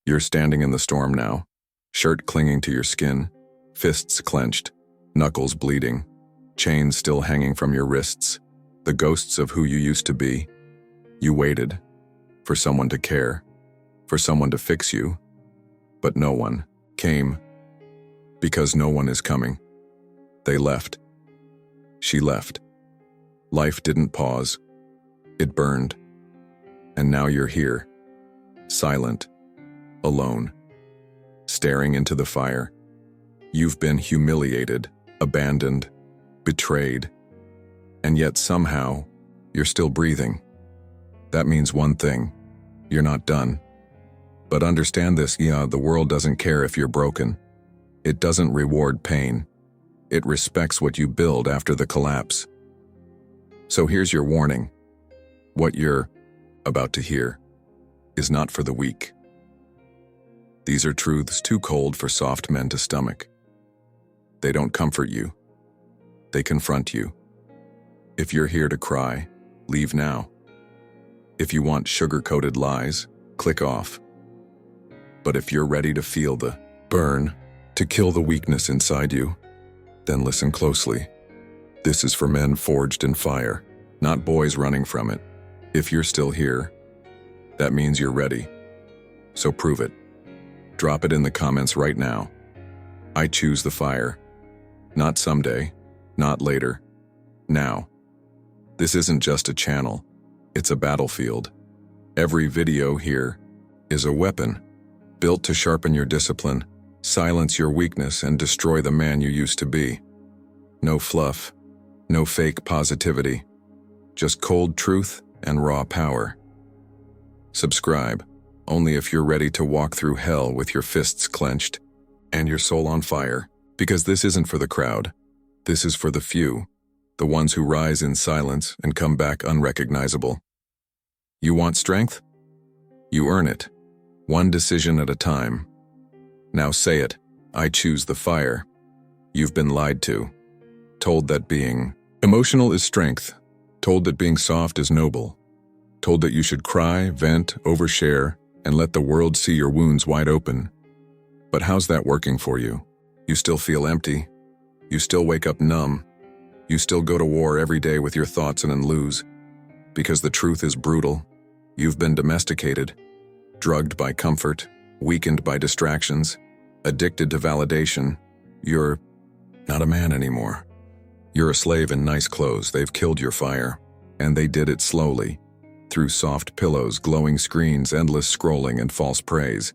You're standing in the storm now, shirt clinging to your skin, fists clenched, knuckles bleeding, chains still hanging from your wrists, the ghosts of who you used to be. You waited for someone to care, for someone to fix you, but no one came because no one is coming. They left. She left. Life didn't pause. It burned. And now you're here, silent, alone, staring into the fire. You've been humiliated, abandoned, betrayed, and yet somehow you're still breathing. That means one thing: you're not done. But understand this, the world doesn't care if you're broken. It doesn't reward pain. It respects what you build after the collapse. So here's your warning. What you're about to hear is not for the weak. These are truths too cold for soft men to stomach. They don't comfort you. They confront you. If you're here to cry, leave now. If you want sugar-coated lies, click off. But if you're ready to feel the burn, to kill the weakness inside you, then listen closely. This is for men forged in fire, not boys running from it. If you're still here, that means you're ready. So prove it. Drop it in the comments right now. I choose the fire. Not someday, not later. Now. This isn't just a channel. It's a battlefield. Every video here is a weapon, built to sharpen your discipline, silence your weakness, and destroy the man you used to be. No fluff, no fake positivity, just cold truth and raw power. Subscribe, only if you're ready to walk through hell with your fists clenched and your soul on fire, because this isn't for the crowd. This is for the few, the ones who rise in silence and come back unrecognizable. You want strength? You earn it, one decision at a time. Now say it, I choose the fire. You've been lied to, told that being emotional is strength, told that being soft is noble, told that you should cry, vent, overshare, and let the world see your wounds wide open. But how's that working for you? You still feel empty. You still wake up numb. You still go to war every day with your thoughts and then lose. Because the truth is brutal. You've been domesticated, drugged by comfort, weakened by distractions, addicted to validation. You're not a man anymore. You're a slave in nice clothes. They've killed your fire, and they did it slowly, through soft pillows, glowing screens, endless scrolling, and false praise.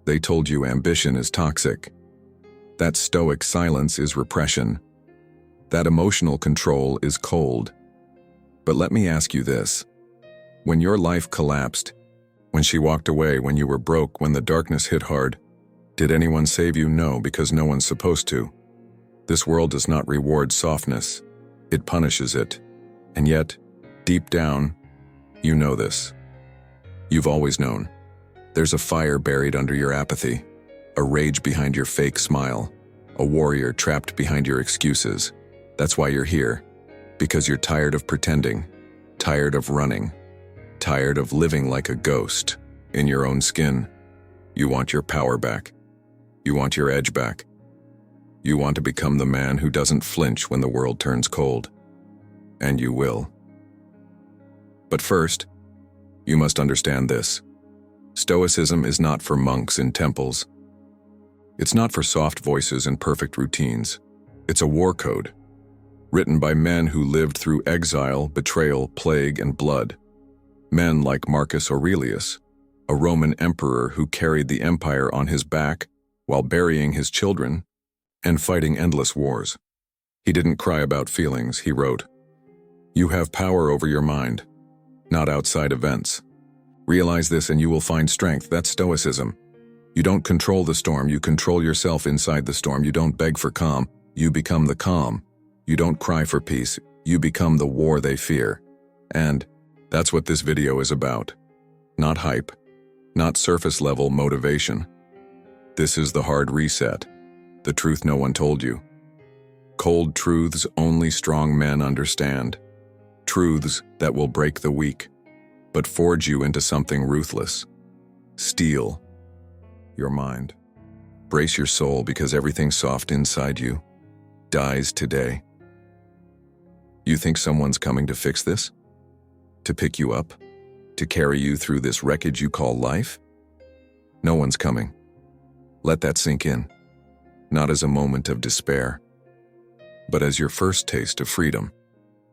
They told you ambition is toxic. That stoic silence is repression. That emotional control is cold. But let me ask you this. When your life collapsed, when she walked away, when you were broke, when the darkness hit hard, did anyone save you? No, because no one's supposed to. This world does not reward softness. It punishes it. And yet, deep down, you know this. You've always known. There's a fire buried under your apathy, a rage behind your fake smile, a warrior trapped behind your excuses. That's why you're here. Because you're tired of pretending, tired of running, tired of living like a ghost in your own skin. You want your power back. You want your edge back. You want to become the man who doesn't flinch when the world turns cold. And you will. But first, you must understand this. Stoicism is not for monks in temples. It's not for soft voices and perfect routines. It's a war code, written by men who lived through exile, betrayal, plague, and blood. Men like Marcus Aurelius, a Roman emperor who carried the empire on his back while burying his children and fighting endless wars. He didn't cry about feelings, he wrote. You have power over your mind, not outside events. Realize this and you will find strength. That's Stoicism. You don't control the storm, you control yourself inside the storm. You don't beg for calm, you become the calm. You don't cry for peace, you become the war they fear. And that's what this video is about. Not hype, not surface-level motivation. This is the hard reset, the truth no one told you. Cold truths only strong men understand. Truths that will break the weak, but forge you into something ruthless. Steel, your mind. Brace your soul because everything soft inside you dies today. You think someone's coming to fix this? To pick you up? To carry you through this wreckage you call life? No one's coming. Let that sink in, not as a moment of despair, but as your first taste of freedom.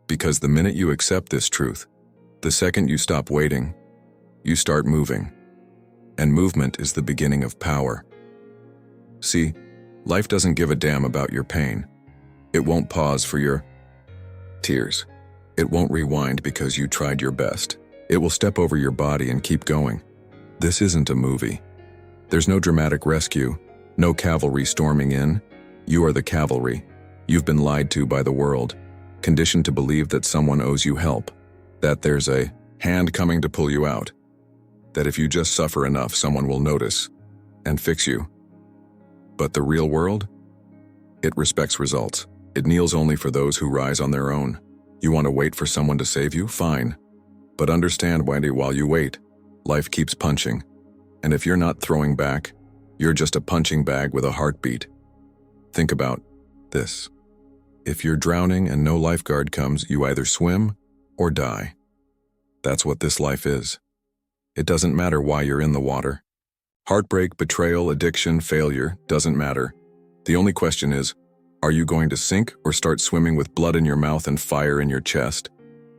Because the minute you accept this truth, the second you stop waiting, you start moving. And movement is the beginning of power. See, life doesn't give a damn about your pain. It won't pause for your tears. It won't rewind because you tried your best. It will step over your body and keep going. This isn't a movie. There's no dramatic rescue, no cavalry storming in. You are the cavalry. You've been lied to by the world, conditioned to believe that someone owes you help, that there's a hand coming to pull you out, that if you just suffer enough, someone will notice and fix you. But the real world? It respects results. It kneels only for those who rise on their own. You want to wait for someone to save you? Fine. But understand, Wendy, while you wait, life keeps punching. And if you're not throwing back, you're just a punching bag with a heartbeat. Think about this. If you're drowning and no lifeguard comes, you either swim or die. That's what this life is. It doesn't matter why you're in the water. Heartbreak, betrayal, addiction, failure, doesn't matter. The only question is, are you going to sink or start swimming with blood in your mouth and fire in your chest?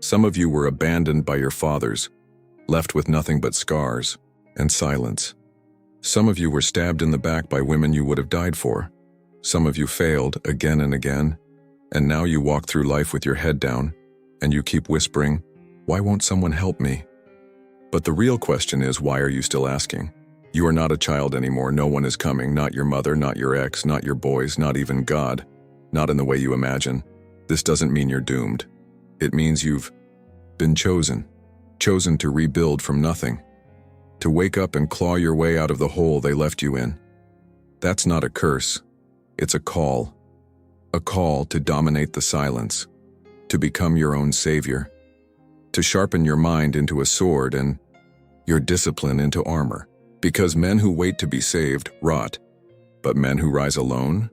Some of you were abandoned by your fathers, left with nothing but scars and silence. Some of you were stabbed in the back by women you would have died for. Some of you failed again and again, and now you walk through life with your head down, and you keep whispering, "Why won't someone help me?" But the real question is, why are you still asking? You are not a child anymore. No one is coming, not your mother, not your ex, not your boys, not even God, not in the way you imagine. This doesn't mean you're doomed. It means you've been chosen to rebuild from nothing, to wake up and claw your way out of the hole they left you in. That's not a curse. It's a call to dominate the silence, to become your own savior, to sharpen your mind into a sword and your discipline into armor. Because men who wait to be saved rot, but men who rise alone,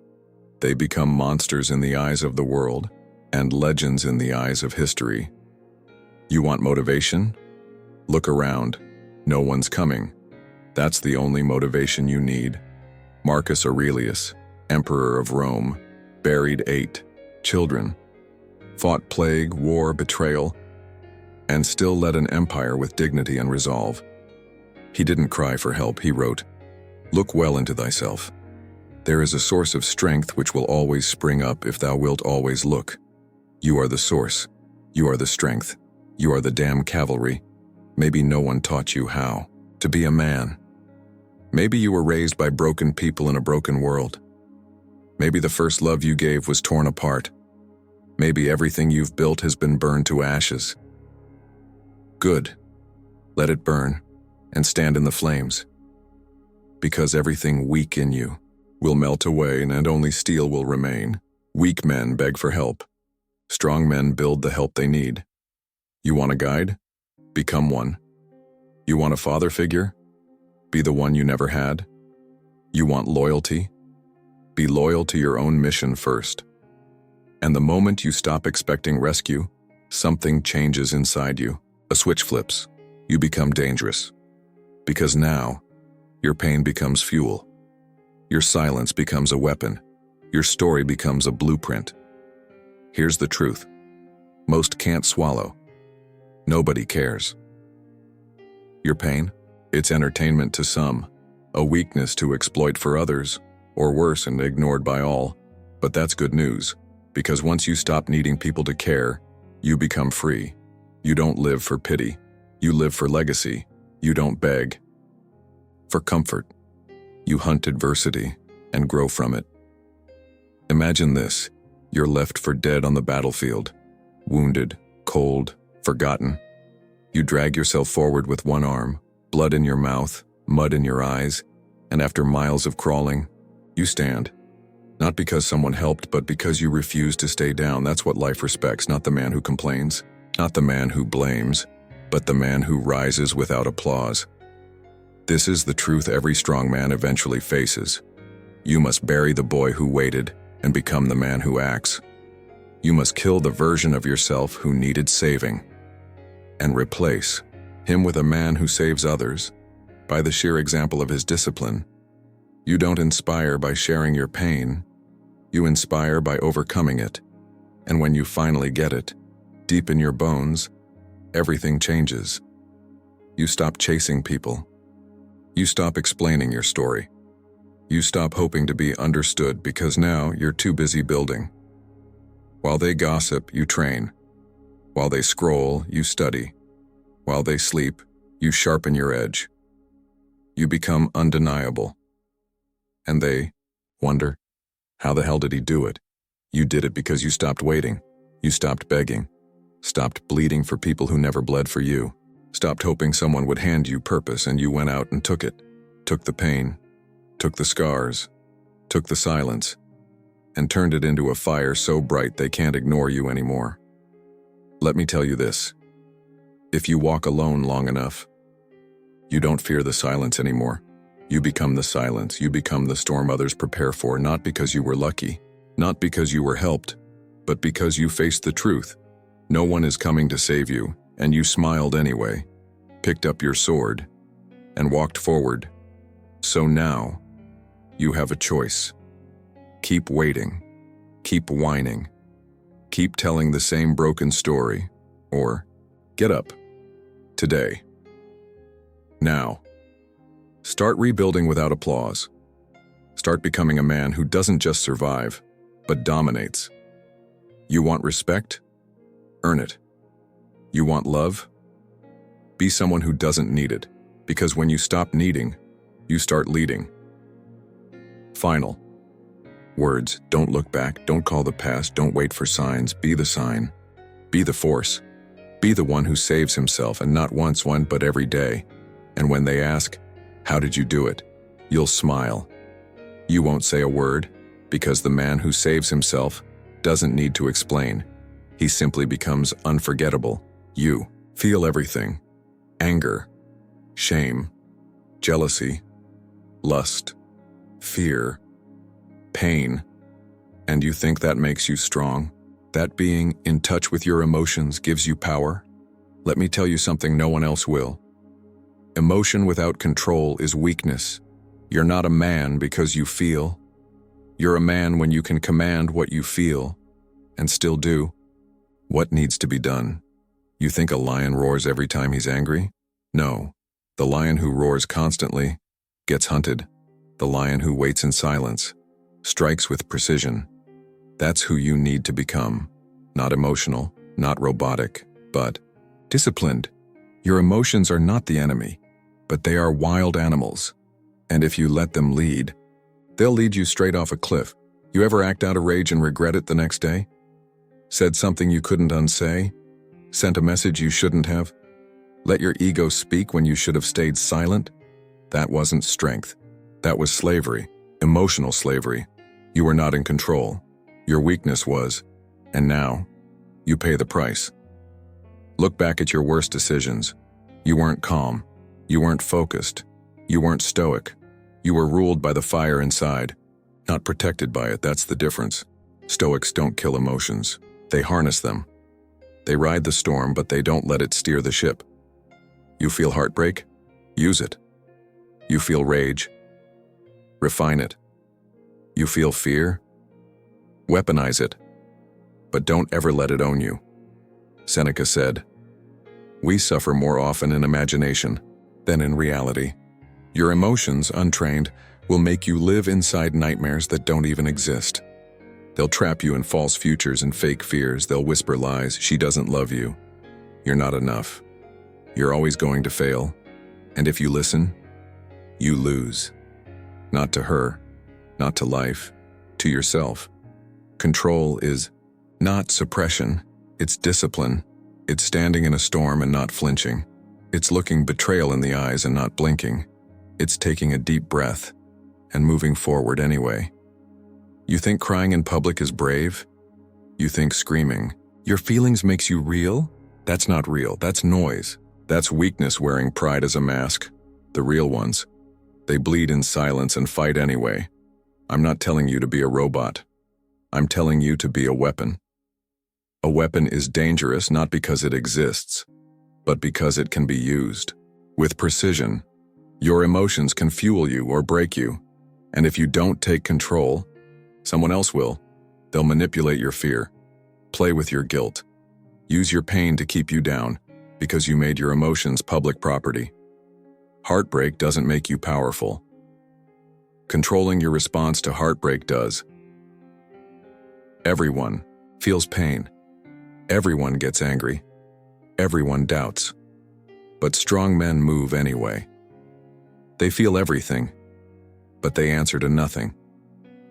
they become monsters in the eyes of the world and legends in the eyes of history. You want motivation? Look around. No one's coming. That's the only motivation you need. Marcus Aurelius, Emperor of Rome, buried 8 children, fought plague, war, betrayal, and still led an empire with dignity and resolve. He didn't cry for help, he wrote, "Look well into thyself. There is a source of strength which will always spring up if thou wilt always look. You are the source. You are the strength. You are the damn cavalry. Maybe no one taught you how to be a man. Maybe you were raised by broken people in a broken world. Maybe the first love you gave was torn apart. Maybe everything you've built has been burned to ashes. Good. Let it burn and stand in the flames. Because everything weak in you will melt away and only steel will remain. Weak men beg for help. Strong men build the help they need. You want a guide? Become one. You want a father figure? Be the one you never had. You want loyalty? Be loyal to your own mission first. And the moment you stop expecting rescue, something changes inside you. A switch flips. You become dangerous. Because now, your pain becomes fuel. Your silence becomes a weapon. Your story becomes a blueprint. Here's the truth. Most can't swallow. Nobody cares. Your pain? It's entertainment to some, a weakness to exploit for others, or worse and ignored by all. But that's good news, because once you stop needing people to care, you become free. You don't live for pity. You live for legacy. You don't beg for comfort. You hunt adversity and grow from it. Imagine this. You're left for dead on the battlefield, wounded, cold, forgotten. You drag yourself forward with one arm, blood in your mouth, mud in your eyes, and after miles of crawling, you stand. Not because someone helped, but because you refuse to stay down. That's what life respects, not the man who complains, not the man who blames, but the man who rises without applause. This is the truth every strong man eventually faces. You must bury the boy who waited and become the man who acts. You must kill the version of yourself who needed saving and replace him with a man who saves others by the sheer example of his discipline. You don't inspire by sharing your pain. You inspire by overcoming it. And when you finally get it, deep in your bones, everything changes. You stop chasing people. You stop explaining your story. You stop hoping to be understood because now you're too busy building. While they gossip, you train. While they scroll, you study. While they sleep, you sharpen your edge. You become undeniable. And they wonder, how the hell did he do it? You did it because you stopped waiting. You stopped begging. Stopped bleeding for people who never bled for you. Stopped hoping someone would hand you purpose, and you went out and took it. Took the pain. Took the scars. Took the silence. And turned it into a fire so bright they can't ignore you anymore. Let me tell you this. If you walk alone long enough, you don't fear the silence anymore. You become the silence. You become the storm others prepare for, not because you were lucky, not because you were helped, but because you faced the truth. No one is coming to save you, and you smiled anyway, picked up your sword, and walked forward. So now, you have a choice. Keep waiting, keep whining, keep telling the same broken story, or get up. Today. Now. Start rebuilding without applause. Start becoming a man who doesn't just survive, but dominates. You want respect? Earn it. You want love? Be someone who doesn't need it, because when you stop needing, you start leading. Final. Words: don't look back, don't call the past, don't wait for signs, be the sign. Be the force. Be the one who saves himself, and not once, but every day. And when they ask, how did you do it? You'll smile. You won't say a word, because the man who saves himself doesn't need to explain. He simply becomes unforgettable. You feel everything: anger, shame, jealousy, lust, fear, pain. And you think that makes you strong? That being in touch with your emotions gives you power? Let me tell you something no one else will. Emotion without control is weakness. You're not a man because you feel. You're a man when you can command what you feel and still do what needs to be done. You think a lion roars every time he's angry? No. The lion who roars constantly gets hunted. The lion who waits in silence strikes with precision. That's who you need to become. Not emotional, not robotic, but disciplined. Your emotions are not the enemy, but they are wild animals. And if you let them lead, they'll lead you straight off a cliff. You ever act out of rage and regret it the next day? Said something you couldn't unsay? Sent a message you shouldn't have? Let your ego speak when you should have stayed silent? That wasn't strength. That was slavery, emotional slavery. You were not in control. Your weakness was, and now, you pay the price. Look back at your worst decisions. You weren't calm. You weren't focused. You weren't stoic. You were ruled by the fire inside, not protected by it. That's the difference. Stoics don't kill emotions. They harness them. They ride the storm, but they don't let it steer the ship. You feel heartbreak? Use it. You feel rage? Refine it. You feel fear? Weaponize it. But don't ever let it own you. Seneca said, "We suffer more often in imagination than in reality." Your emotions, untrained, will make you live inside nightmares that don't even exist. They'll trap you in false futures and fake fears. They'll whisper lies. She doesn't love you. You're not enough. You're always going to fail. And if you listen, you lose. Not to her, not to life, to yourself. Control is not suppression. It's discipline. It's standing in a storm and not flinching. It's looking betrayal in the eyes and not blinking. It's taking a deep breath and moving forward anyway. You think crying in public is brave? You think screaming your feelings makes you real? That's not real. That's noise. That's weakness wearing pride as a mask. The real ones. They bleed in silence and fight anyway. I'm not telling you to be a robot. I'm telling you to be a weapon. A weapon is dangerous not because it exists, but because it can be used. With precision, your emotions can fuel you or break you, and if you don't take control, someone else will. They'll manipulate your fear, play with your guilt, use your pain to keep you down because you made your emotions public property. Heartbreak doesn't make you powerful. Controlling your response to heartbreak does. Everyone feels pain. Everyone gets angry. Everyone doubts. But strong men move anyway. They feel everything, but they answer to nothing.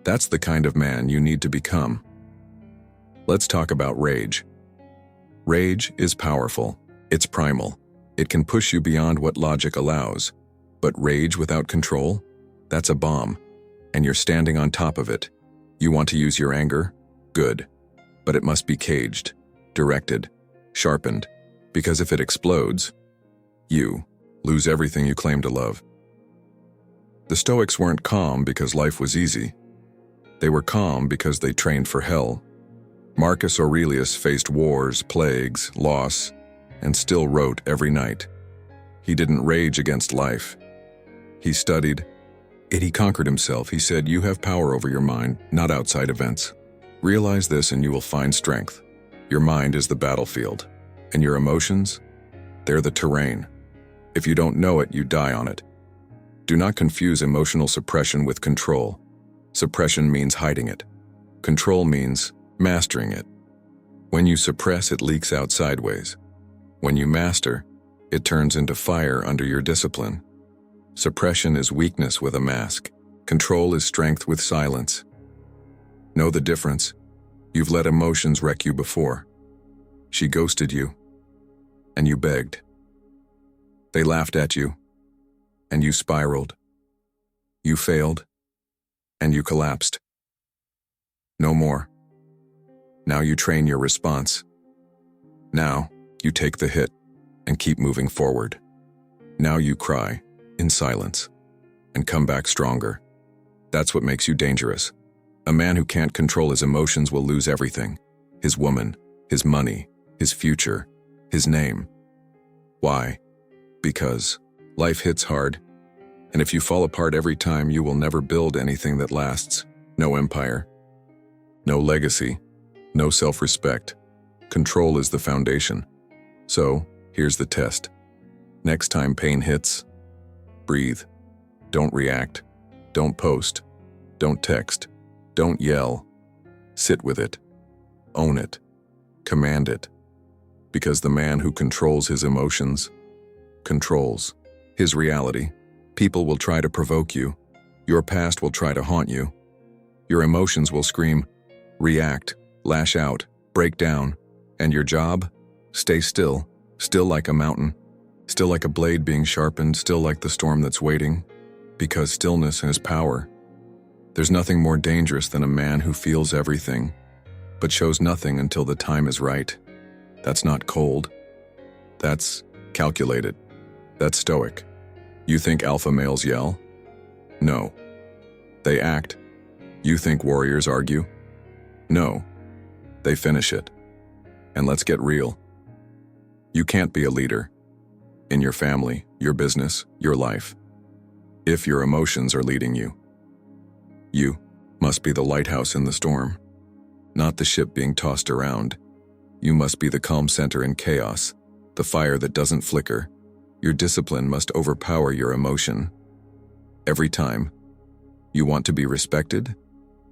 That's the kind of man you need to become. Let's talk about rage. Rage is powerful. It's primal. It can push you beyond what logic allows. But rage without control? That's a bomb. And you're standing on top of it. You want to use your anger? Good. But it must be caged, directed, sharpened. Because if it explodes, you lose everything you claim to love. The Stoics weren't calm because life was easy. They were calm because they trained for hell. Marcus Aurelius faced wars, plagues, loss, and still wrote every night. He didn't rage against life. He studied it. He conquered himself. He said, "You have power over your mind, not outside events. Realize this and you will find strength. Your mind is the battlefield, and your emotions, they're the terrain. If you don't know it, you die on it." Do not confuse emotional suppression with control. Suppression means hiding it. Control means mastering it. When you suppress, it leaks out sideways. When you master, it turns into fire under your discipline. Suppression is weakness with a mask. Control is strength with silence. Know the difference. You've let emotions wreck you before. She ghosted you, and you begged. They laughed at you, and you spiraled. You failed, and you collapsed. No more. Now you train your response. Now you take the hit and keep moving forward. Now you cry in silence and come back stronger. That's what makes you dangerous. A man who can't control his emotions will lose everything. His woman, his money, his future, his name. Why? Because life hits hard, and if you fall apart every time, you will never build anything that lasts. No empire, no legacy, no self-respect. Control is the foundation. So, here's the test. Next time pain hits, breathe. Don't react. Don't post. Don't text. Don't yell. Sit with it. Own it. Command it. Because the man who controls his emotions controls his reality. People will try to provoke you. Your past will try to haunt you. Your emotions will scream, react, lash out, break down. And your job? Stay still. Still like a mountain. Still like a blade being sharpened. Still like the storm that's waiting. Because stillness has power. There's nothing more dangerous than a man who feels everything, but shows nothing until the time is right. That's not cold. That's calculated. That's stoic. You think alpha males yell? No. They act. You think warriors argue? No. They finish it. And let's get real. You can't be a leader in your family, your business, your life, if your emotions are leading you. You must be the lighthouse in the storm, not the ship being tossed around. You must be the calm center in chaos, the fire that doesn't flicker. Your discipline must overpower your emotion. Every time you want to be respected,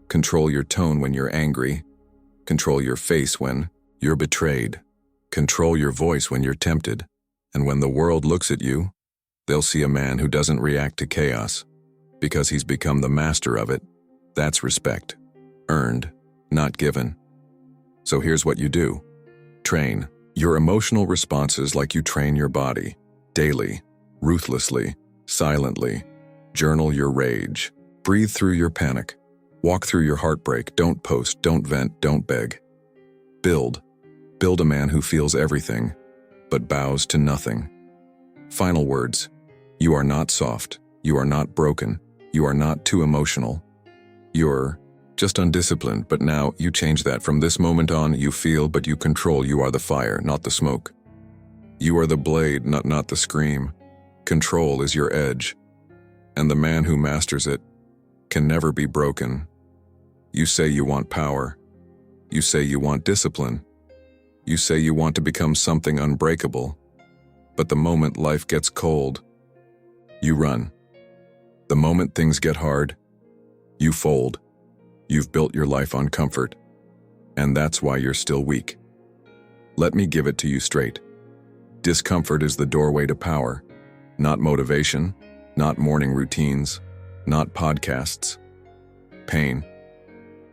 control your tone when you're angry, control your face when you're betrayed, control your voice when you're tempted, and when the world looks at you, they'll see a man who doesn't react to chaos, because he's become the master of it. That's respect. Earned, not given. So here's what you do. Train your emotional responses like you train your body. Daily, ruthlessly, silently. Journal your rage. Breathe through your panic. Walk through your heartbreak. Don't post, don't vent, don't beg. Build a man who feels everything, but bows to nothing. Final words. You are not soft. You are not broken. You are not too emotional. You're just undisciplined, but now you change that. From this moment on, you feel, but you control. You are the fire, not the smoke. You are the blade, not the scream. Control is your edge, and the man who masters it can never be broken. You say you want power. You say you want discipline. You say you want to become something unbreakable. But the moment life gets cold, you run. The moment things get hard, you fold. You've built your life on comfort, and that's why you're still weak. Let me give it to you straight. Discomfort is the doorway to power, not motivation, not morning routines, not podcasts. Pain,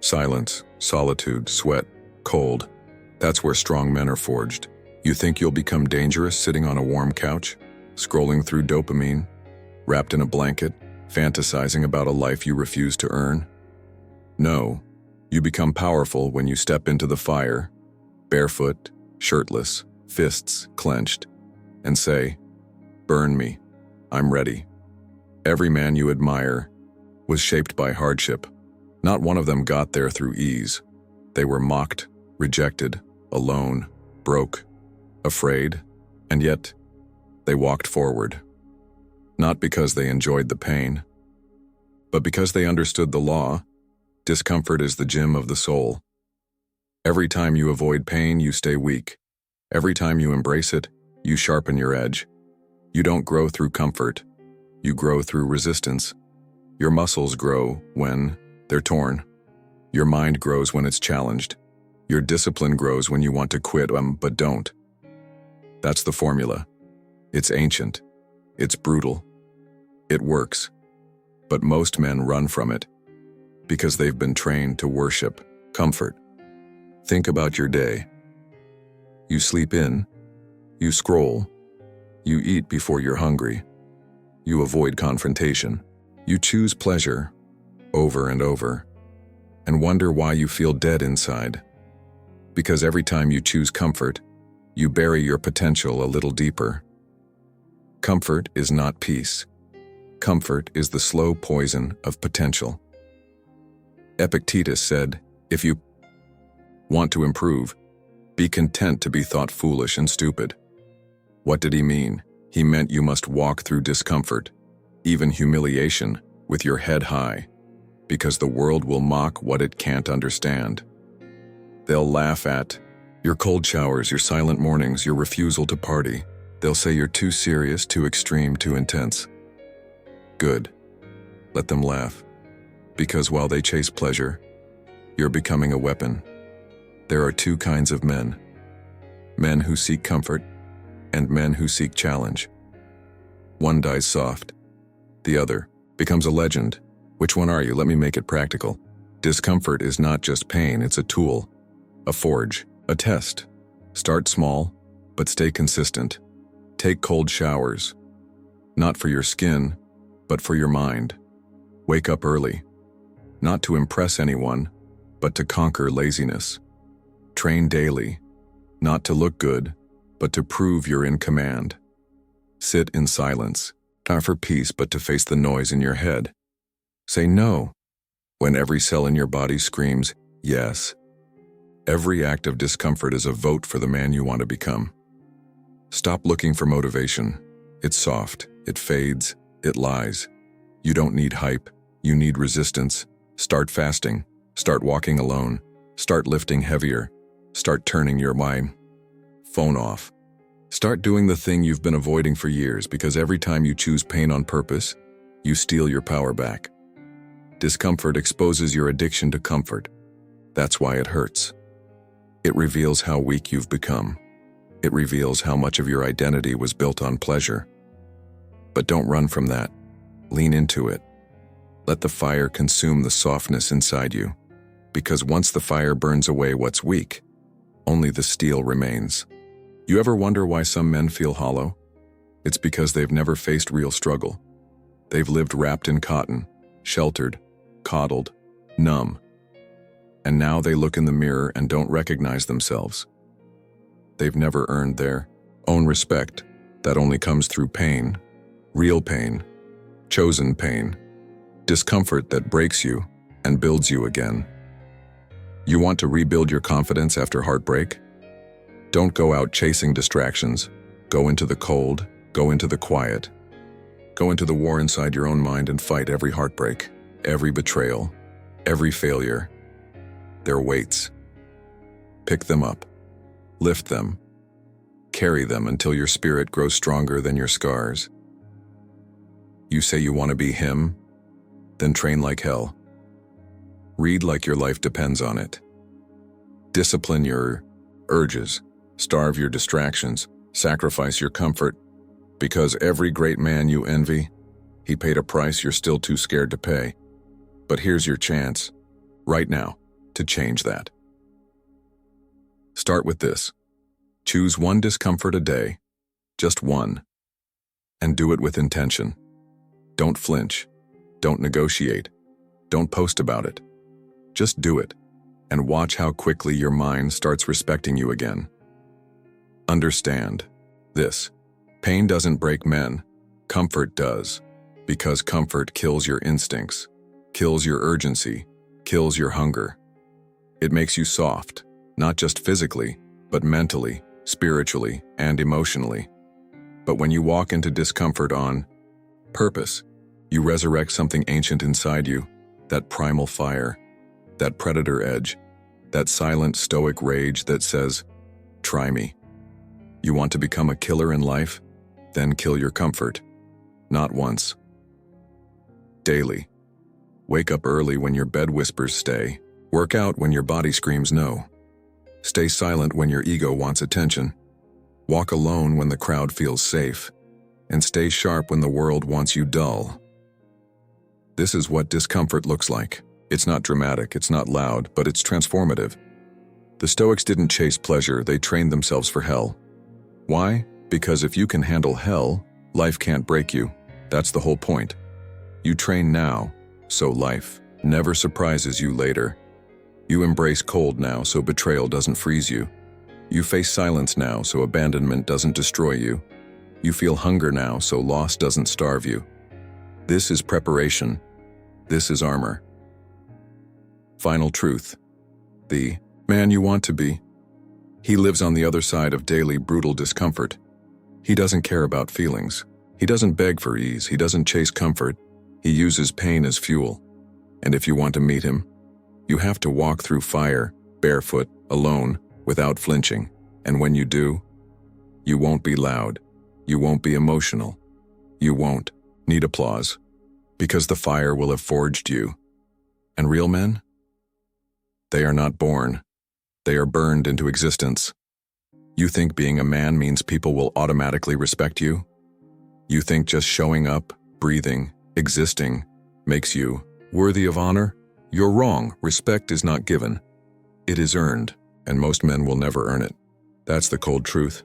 silence, solitude, sweat, cold. That's where strong men are forged. You think you'll become dangerous sitting on a warm couch, scrolling through dopamine, wrapped in a blanket, fantasizing about a life you refuse to earn? No, you become powerful when you step into the fire, barefoot, shirtless, fists clenched, and say, "Burn me, I'm ready." Every man you admire was shaped by hardship. Not one of them got there through ease. They were mocked, rejected, alone, broke, afraid, and yet they walked forward. Not because they enjoyed the pain, but because they understood the law. Discomfort is the gym of the soul. Every time you avoid pain, you stay weak. Every time you embrace it, you sharpen your edge. You don't grow through comfort. You grow through resistance. Your muscles grow when they're torn. Your mind grows when it's challenged. Your discipline grows when you want to quit, but don't. That's the formula. It's ancient. It's brutal. It works. But most men run from it because they've been trained to worship comfort. Think about your day. You sleep in. You scroll. You eat before you're hungry. You avoid confrontation. You choose pleasure over and over and wonder why you feel dead inside. Because every time you choose comfort, you bury your potential a little deeper. Comfort is not peace. Comfort is the slow poison of potential. Epictetus said, "If you want to improve, be content to be thought foolish and stupid." What did he mean? He meant you must walk through discomfort, even humiliation, with your head high, because the world will mock what it can't understand. They'll laugh at your cold showers, your silent mornings, your refusal to party. They'll say you're too serious, too extreme, too intense. Good. Let them laugh. Because while they chase pleasure, you're becoming a weapon. There are two kinds of men. Men who seek comfort and men who seek challenge. One dies soft. The other becomes a legend. Which one are you? Let me make it practical. Discomfort is not just pain, it's a tool, a forge, a test. Start small, but stay consistent. Take cold showers, not for your skin, but for your mind. Wake up early, not to impress anyone, but to conquer laziness. Train daily, not to look good, but to prove you're in command. Sit in silence, not for peace, but to face the noise in your head. Say no when every cell in your body screams yes. Every act of discomfort is a vote for the man you want to become. Stop looking for motivation. It's soft, it fades, it lies. You don't need hype, you need resistance. Start fasting, start walking alone, start lifting heavier, start turning your phone off. Start doing the thing you've been avoiding for years, because every time you choose pain on purpose, you steal your power back. Discomfort exposes your addiction to comfort. That's why it hurts. It reveals how weak you've become. It reveals how much of your identity was built on pleasure. But don't run from that. Lean into it. Let the fire consume the softness inside you. Because once the fire burns away what's weak, only the steel remains. You ever wonder why some men feel hollow? It's because they've never faced real struggle. They've lived wrapped in cotton, sheltered, coddled, numb. And now they look in the mirror and don't recognize themselves. They've never earned their own respect. That only comes through pain, Real pain, chosen pain, discomfort that breaks you and builds you again. You want to rebuild your confidence after heartbreak? Don't go out chasing distractions. Go into the cold, go into the quiet. Go into the war inside your own mind and fight every heartbreak, every betrayal, every failure. They're weights. Pick them up, lift them, carry them until your spirit grows stronger than your scars. You say you want to be him? Then train like hell. Read like your life depends on it. Discipline your urges, starve your distractions, sacrifice your comfort, because every great man you envy, he paid a price you're still too scared to pay. But here's your chance, right now, to change that. Start with this. Choose one discomfort a day, just one, and do it with intention. Don't flinch, don't negotiate, don't post about it. Just do it, and watch how quickly your mind starts respecting you again. Understand this. Pain doesn't break men, comfort does, because comfort kills your instincts, kills your urgency, kills your hunger. It makes you soft, not just physically, but mentally, spiritually, and emotionally. But when you walk into discomfort on purpose, you resurrect something ancient inside you, that primal fire, that predator edge, that silent stoic rage that says, "Try me." You want to become a killer in life? Then kill your comfort. Not once. Daily. Wake up early when your bed whispers stay. Work out when your body screams no. Stay silent when your ego wants attention. Walk alone when the crowd feels safe. And stay sharp when the world wants you dull. This is what discomfort looks like. It's not dramatic, it's not loud, but it's transformative. The Stoics didn't chase pleasure, they trained themselves for hell. Why? Because if you can handle hell, life can't break you. That's the whole point. You train now, so life never surprises you later. You embrace cold now, so betrayal doesn't freeze you. You face silence now, so abandonment doesn't destroy you. You feel hunger now, so loss doesn't starve you. This is preparation. This is armor. Final truth. The man you want to be. He lives on the other side of daily brutal discomfort. He doesn't care about feelings. He doesn't beg for ease. He doesn't chase comfort. He uses pain as fuel. And if you want to meet him, you have to walk through fire, barefoot, alone, without flinching. And when you do, you won't be loud. You won't be emotional. You won't need applause, because the fire will have forged you. And real men? They are not born. They are burned into existence. You think being a man means people will automatically respect you? You think just showing up, breathing, existing, makes you worthy of honor? You're wrong. Respect is not given. It is earned, and most men will never earn it. That's the cold truth.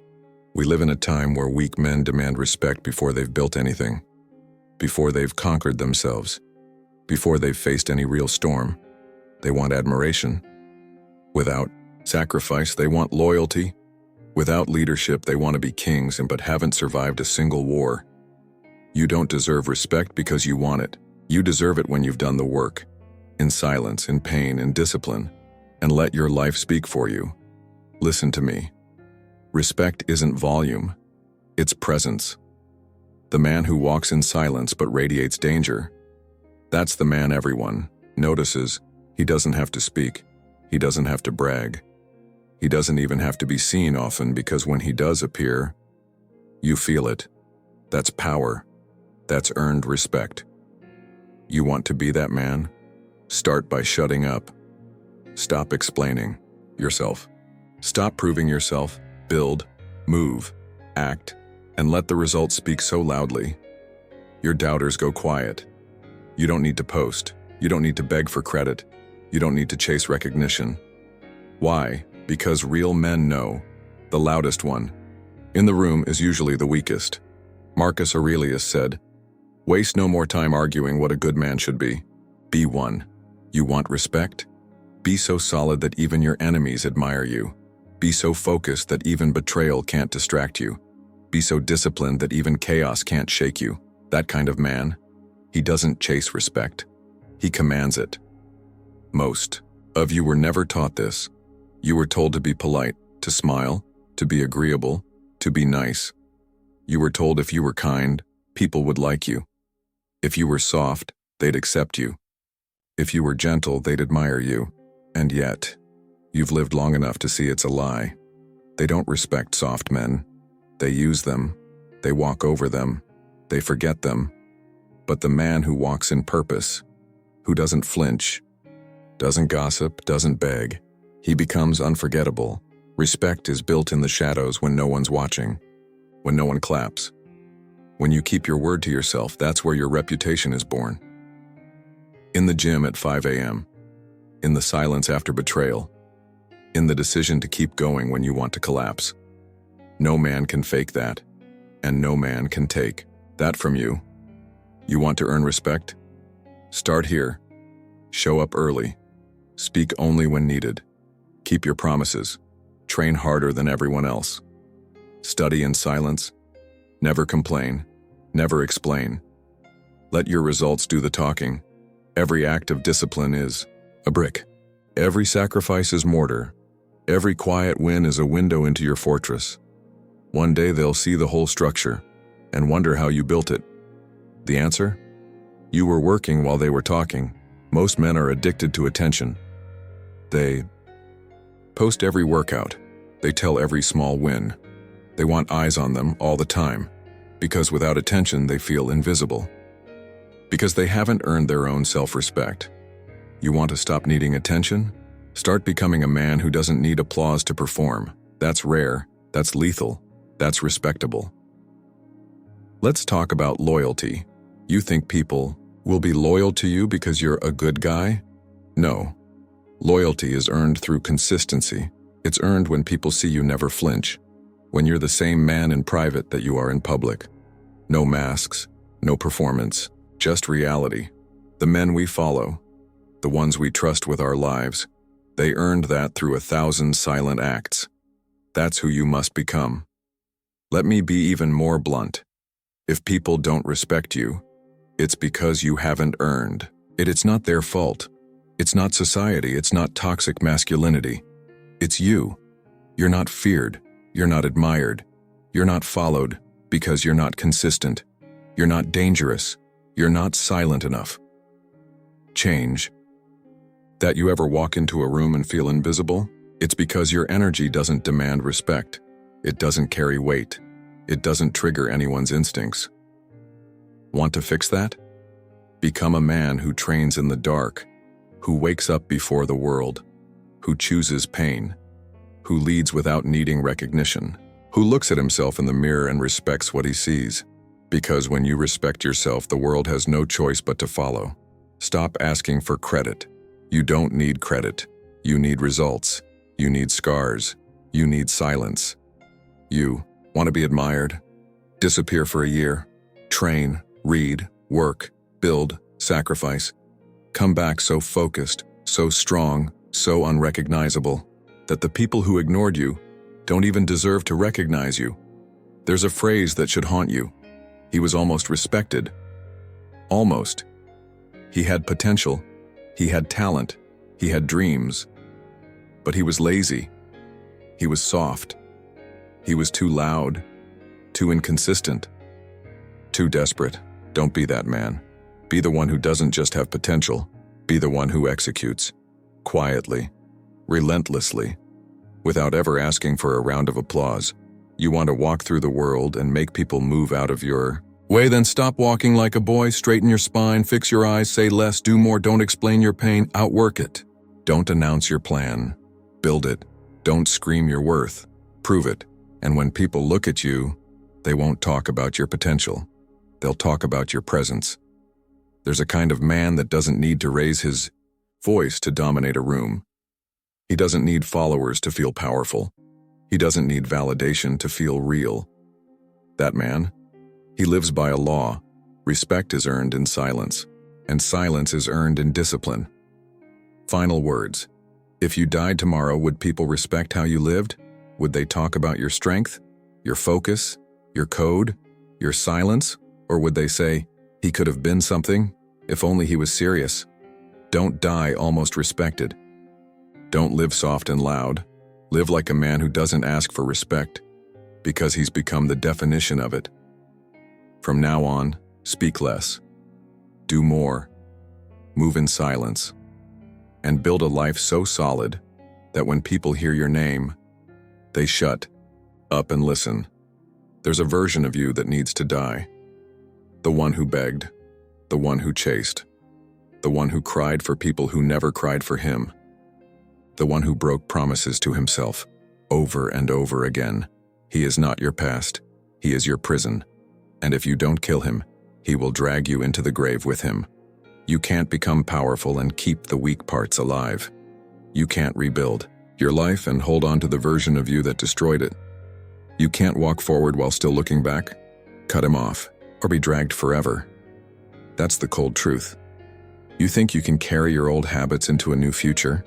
We live in a time where weak men demand respect before they've built anything, before they've conquered themselves, before they've faced any real storm. They want admiration. Without sacrifice, they want loyalty. Without leadership, they want to be kings but haven't survived a single war. You don't deserve respect because you want it. You deserve it when you've done the work, in silence, in pain, in discipline, and let your life speak for you. Listen to me. Respect isn't volume, it's presence. The man who walks in silence but radiates danger, that's the man everyone notices. He doesn't have to speak. He doesn't have to brag. He doesn't even have to be seen often, because when he does appear, you feel it. That's power. That's earned respect. You want to be that man? Start by shutting up. Stop explaining yourself. Stop proving yourself. Build, move, act, and let the results speak so loudly. Your doubters go quiet. You don't need to post. You don't need to beg for credit. You don't need to chase recognition. Why? Because real men know the loudest one in the room is usually the weakest. Marcus Aurelius said, "Waste no more time arguing what a good man should be. Be one. You want respect? Be so solid that even your enemies admire you. Be so focused that even betrayal can't distract you. Be so disciplined that even chaos can't shake you. That kind of man, he doesn't chase respect. He commands it. Most of you were never taught this. You were told to be polite, to smile, to be agreeable, to be nice. You were told if you were kind, people would like you. If you were soft, they'd accept you. If you were gentle, they'd admire you. And yet, you've lived long enough to see it's a lie. They don't respect soft men. They use them. They walk over them. They forget them. But the man who walks in purpose, who doesn't flinch, doesn't gossip, doesn't beg, he becomes unforgettable. Respect is built in the shadows when no one's watching, when no one claps. When you keep your word to yourself, that's where your reputation is born. In the gym at 5 a.m., in the silence after betrayal, in the decision to keep going when you want to collapse. No man can fake that, and no man can take that from you. You want to earn respect? Start here. Show up early. Speak only when needed. Keep your promises. Train harder than everyone else. Study in silence. Never complain. Never explain. Let your results do the talking. Every act of discipline is a brick. Every sacrifice is mortar. Every quiet win is a window into your fortress. One day they'll see the whole structure and wonder how you built it. The answer? You were working while they were talking. Most men are addicted to attention. They post every workout. They tell every small win. They want eyes on them all the time, because without attention they feel invisible. Because they haven't earned their own self-respect. You want to stop needing attention? Start becoming a man who doesn't need applause to perform. That's rare, that's lethal, that's respectable. Let's talk about loyalty. You think people will be loyal to you because you're a good guy? No. Loyalty is earned through consistency. It's earned when people see you never flinch, when you're the same man in private that you are in public. No masks, no performance, just reality. The men we follow, the ones we trust with our lives, they earned that through 1,000 silent acts. That's who you must become. Let me be even more blunt. If people don't respect you, it's because you haven't earned it. It's not their fault. It's not society. It's not toxic masculinity. It's you. You're not feared. You're not admired. You're not followed because you're not consistent. You're not dangerous. You're not silent enough. Change. That you ever walk into a room and feel invisible? It's because your energy doesn't demand respect. It doesn't carry weight. It doesn't trigger anyone's instincts. Want to fix that? Become a man who trains in the dark, who wakes up before the world, who chooses pain, who leads without needing recognition, who looks at himself in the mirror and respects what he sees. Because when you respect yourself, the world has no choice but to follow. Stop asking for credit. You don't need credit. You need results. You need scars. You need silence. You want to be admired? Disappear for a year. Train, read, work, build, sacrifice. Come back so focused, so strong, so unrecognizable, that the people who ignored you don't even deserve to recognize you. There's a phrase that should haunt you. He was almost respected. Almost. He had potential. He had talent. He had dreams. But he was lazy. He was soft. He was too loud, too inconsistent, too desperate. Don't be that man. Be the one who doesn't just have potential. Be the one who executes. Quietly, relentlessly, without ever asking for a round of applause. You want to walk through the world and make people move out of your way? Then stop walking like a boy. Straighten your spine, fix your eyes, say less, do more. Don't explain your pain, outwork it. Don't announce your plan. Build it. Don't scream your worth. Prove it. And when people look at you, they won't talk about your potential. They'll talk about your presence. There's a kind of man that doesn't need to raise his voice to dominate a room. He doesn't need followers to feel powerful. He doesn't need validation to feel real. That man, he lives by a law. Respect is earned in silence, and silence is earned in discipline. Final words. If you died tomorrow, would people respect how you lived? Would they talk about your strength, your focus, your code, your silence, Or would they say, he could have been something, if only he was serious? Don't die almost respected. Don't live soft and loud. Live like a man who doesn't ask for respect, because he's become the definition of it. From now on, speak less. Do more. Move in silence. And build a life so solid that when people hear your name, they shut up and listen. There's a version of you that needs to die. The one who begged, the one who chased, the one who cried for people who never cried for him, the one who broke promises to himself over and over again. He is not your past, he is your prison, and if you don't kill him, he will drag you into the grave with him. You can't become powerful and keep the weak parts alive. You can't rebuild your life and hold on to the version of you that destroyed it. You can't walk forward while still looking back. Cut him off, or be dragged forever. That's the cold truth. You think you can carry your old habits into a new future?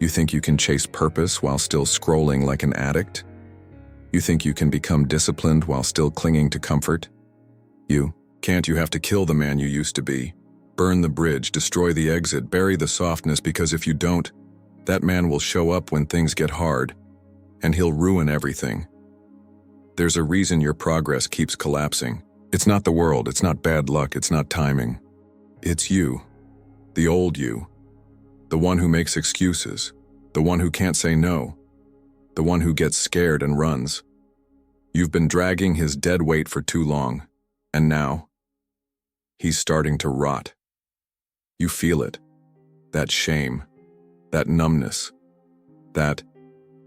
You think you can chase purpose while still scrolling like an addict? You think you can become disciplined while still clinging to comfort? You have to kill the man you used to be. Burn the bridge, destroy the exit, bury the softness, because if you don't, that man will show up when things get hard, and he'll ruin everything. There's a reason your progress keeps collapsing. It's not the world, it's not bad luck, it's not timing. It's you, the old you, the one who makes excuses, the one who can't say no, the one who gets scared and runs. You've been dragging his dead weight for too long, and now, he's starting to rot. You feel it, that shame, that numbness, that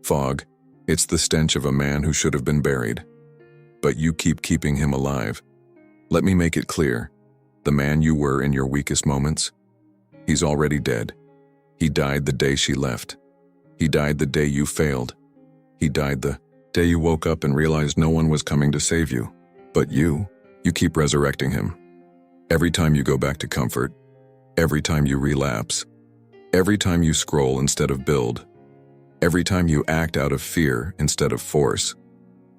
fog. It's the stench of a man who should have been buried. But you keep keeping him alive. Let me make it clear, the man you were in your weakest moments, he's already dead. He died the day she left. He died the day you failed. He died the day you woke up and realized no one was coming to save you. But you keep resurrecting him. Every time you go back to comfort, every time you relapse, every time you scroll instead of build, every time you act out of fear instead of force,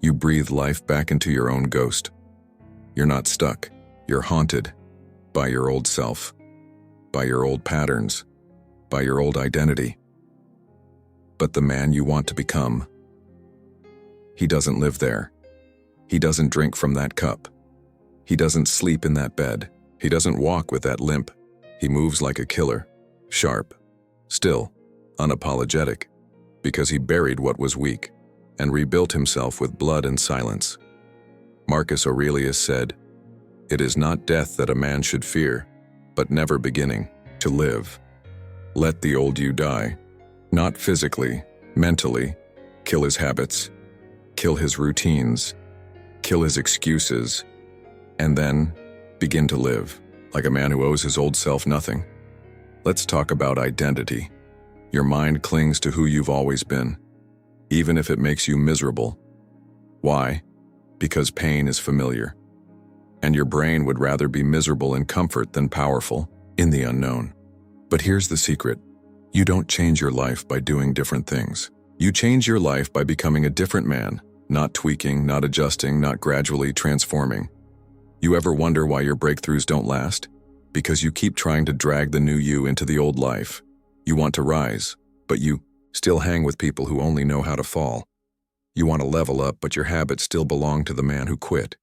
you breathe life back into your own ghost. You're not stuck. You're haunted by your old self, by your old patterns, by your old identity. But the man you want to become, he doesn't live there. He doesn't drink from that cup. He doesn't sleep in that bed. He doesn't walk with that limp. He moves like a killer, sharp, still, unapologetic, because he buried what was weak and rebuilt himself with blood and silence. Marcus Aurelius said, "It is not death that a man should fear, but never beginning to live." Let the old you die, not physically, mentally. Kill his habits, kill his routines, kill his excuses, and then begin to live like a man who owes his old self nothing. Let's talk about identity. Your mind clings to who you've always been, even if it makes you miserable. Why? Because pain is familiar, and your brain would rather be miserable in comfort than powerful in the unknown. But here's the secret. You don't change your life by doing different things. You change your life by becoming a different man, not tweaking, not adjusting, not gradually transforming. You ever wonder why your breakthroughs don't last? Because you keep trying to drag the new you into the old life. You want to rise, but you still hang with people who only know how to fall. You want to level up, but your habits still belong to the man who quit.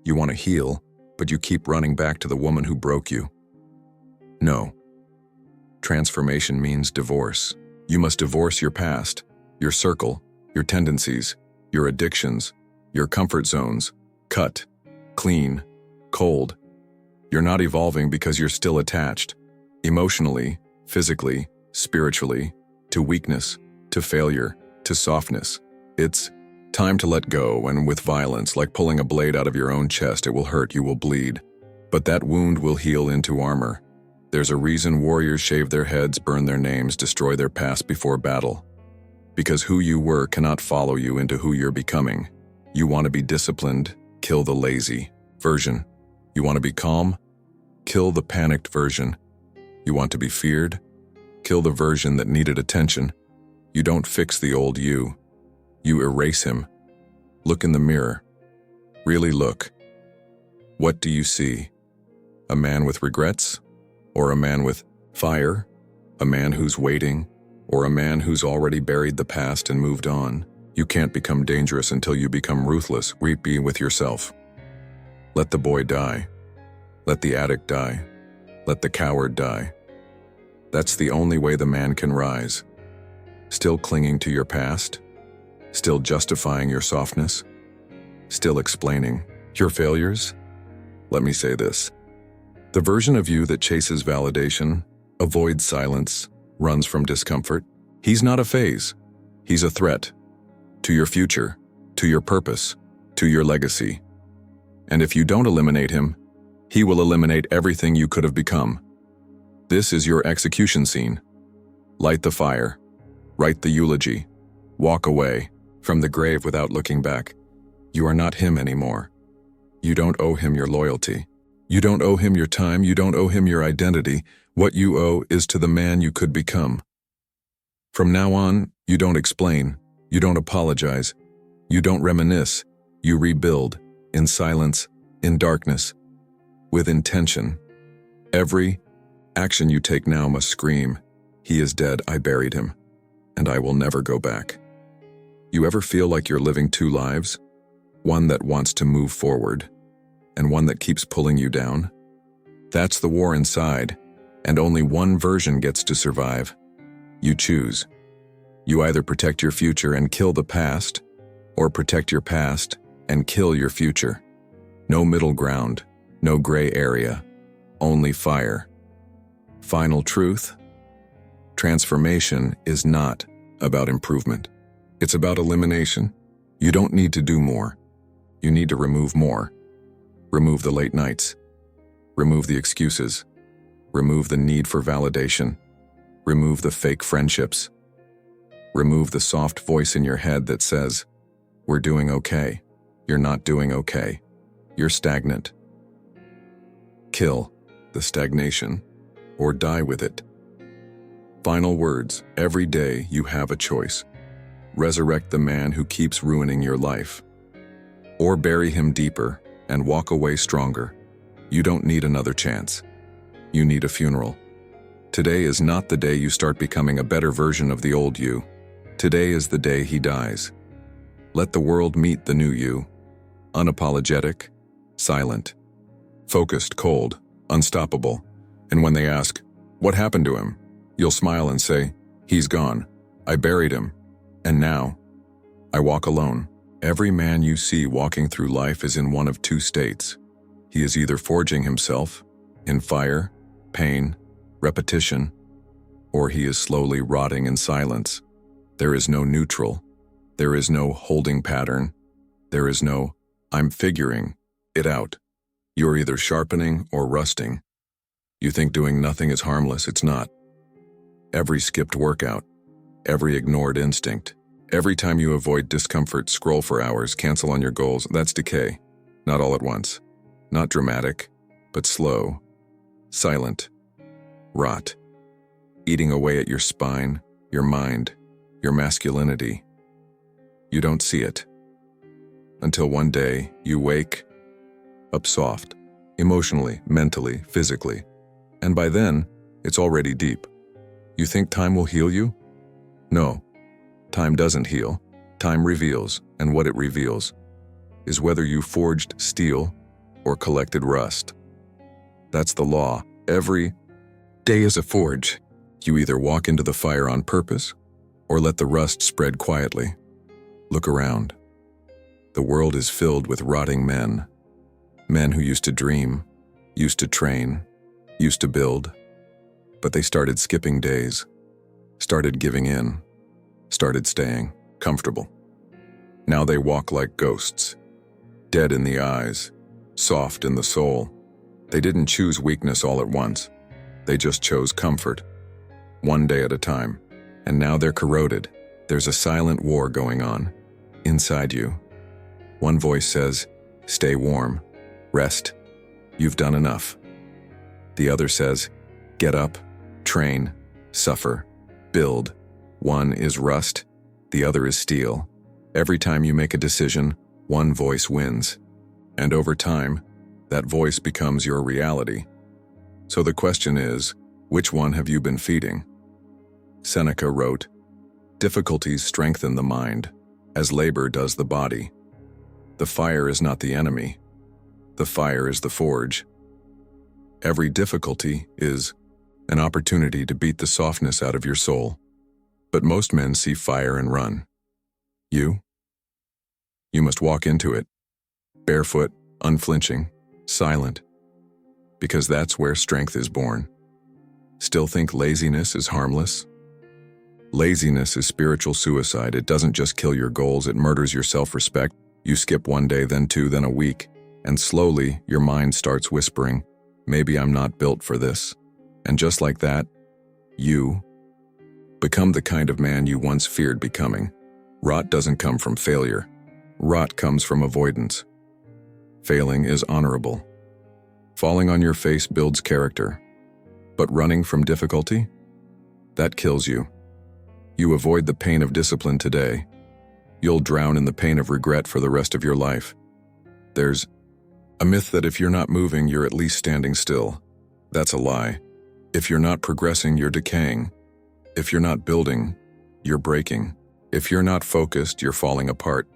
You want to heal, but you keep running back to the woman who broke you. No. Transformation means divorce. You must divorce your past, your circle, your tendencies, your addictions, your comfort zones. Cut, clean, cold. You're not evolving because you're still attached, emotionally, physically, spiritually, to weakness, to failure, to softness. It's time to let go, and with violence, like pulling a blade out of your own chest, it will hurt, you will bleed. But that wound will heal into armor. There's a reason warriors shave their heads, burn their names, destroy their past before battle. Because who you were cannot follow you into who you're becoming. You want to be disciplined? Kill the lazy version. You want to be calm? Kill the panicked version. You want to be feared? Kill the version that needed attention. You don't fix the old you. You erase him. Look in the mirror. Really look. What do you see? A man with regrets? Or a man with fire? A man who's waiting? Or a man who's already buried the past and moved on? You can't become dangerous until you become ruthless. Be with yourself. Let the boy die. Let the addict die. Let the coward die. That's the only way the man can rise. Still clinging to your past? Still justifying your softness? Still explaining your failures? Let me say this. The version of you that chases validation, avoids silence, runs from discomfort, he's not a phase. He's a threat. To your future, to your purpose, to your legacy. And if you don't eliminate him, he will eliminate everything you could have become. This is your execution scene. Light the fire. Write the eulogy. Walk away from the grave without looking back. You are not him anymore. You don't owe him your loyalty. You don't owe him your time. You don't owe him your identity. What you owe is to the man you could become. From now on, you don't explain. You don't apologize. You don't reminisce. You rebuild, in silence, in darkness, with intention. Every action you take now must scream, "He is dead, I buried him, and I will never go back." You ever feel like you're living two lives? One that wants to move forward, and one that keeps pulling you down? That's the war inside, and only one version gets to survive. You choose. You either protect your future and kill the past, or protect your past and kill your future. No middle ground, no gray area, only fire. Final truth? Transformation is not about improvement. It's about elimination. You don't need to do more. You need to remove more. Remove the late nights. Remove the excuses. Remove the need for validation. Remove the fake friendships. Remove the soft voice in your head that says, "We're doing okay." You're not doing okay. You're stagnant. Kill the stagnation or die with it. Final words. Every day you have a choice. Resurrect the man who keeps ruining your life. Or bury him deeper and walk away stronger. You don't need another chance. You need a funeral. Today is not the day you start becoming a better version of the old you. Today is the day he dies. Let the world meet the new you. Unapologetic, silent, focused, cold, unstoppable. And when they ask, "What happened to him?" you'll smile and say, "He's gone. I buried him. And now, I walk alone." Every man you see walking through life is in one of two states. He is either forging himself in fire, pain, repetition, or he is slowly rotting in silence. There is no neutral. There is no holding pattern. There is no, "I'm figuring it out." You're either sharpening or rusting. You think doing nothing is harmless. It's not. Every skipped workout, every ignored instinct, every time you avoid discomfort, scroll for hours, cancel on your goals, that's decay. Not all at once. Not dramatic, but slow, silent, rot, eating away at your spine, your mind, your masculinity. You don't see it. Until one day, you wake up soft, emotionally, mentally, physically. And by then, it's already deep. You think time will heal you? No. Time doesn't heal. Time reveals, and what it reveals is whether you forged steel or collected rust. That's the law. Every day is a forge. You either walk into the fire on purpose or let the rust spread quietly. Look around. The world is filled with rotting men. Men who used to dream, used to train, used to build, but they started skipping days, started giving in, started staying comfortable. Now they walk like ghosts, dead in the eyes, soft in the soul. They didn't choose weakness all at once. They just chose comfort, one day at a time. And now they're corroded. There's a silent war going on inside you. One voice says, "Stay warm, rest, you've done enough." The other says, "Get up, train, suffer, build." One is rust, the other is steel. Every time you make a decision, one voice wins. And over time, That voice becomes your reality. So the question is, which one have you been feeding? Seneca wrote, "Difficulties strengthen the mind, as labor does the body. The fire is not the enemy. The fire is the forge." Every difficulty is an opportunity to beat the softness out of your soul. But most men see fire and run. You must walk into it, barefoot, unflinching, silent, because that's where strength is born. Still think laziness is harmless? Laziness is spiritual suicide. It doesn't just kill your goals, it murders your self-respect. You skip one day, then two, then a week, and slowly your mind starts whispering, "Maybe I'm not built for this." And just like that, you become the kind of man you once feared becoming. Rot doesn't come from failure. Rot comes from avoidance. Failing is honorable. Falling on your face builds character. But running from difficulty? That kills you. You avoid the pain of discipline today. You'll drown in the pain of regret for the rest of your life. There's a myth that if you're not moving, you're at least standing still. That's a lie. If you're not progressing, you're decaying. If you're not building, you're breaking. If you're not focused, you're falling apart.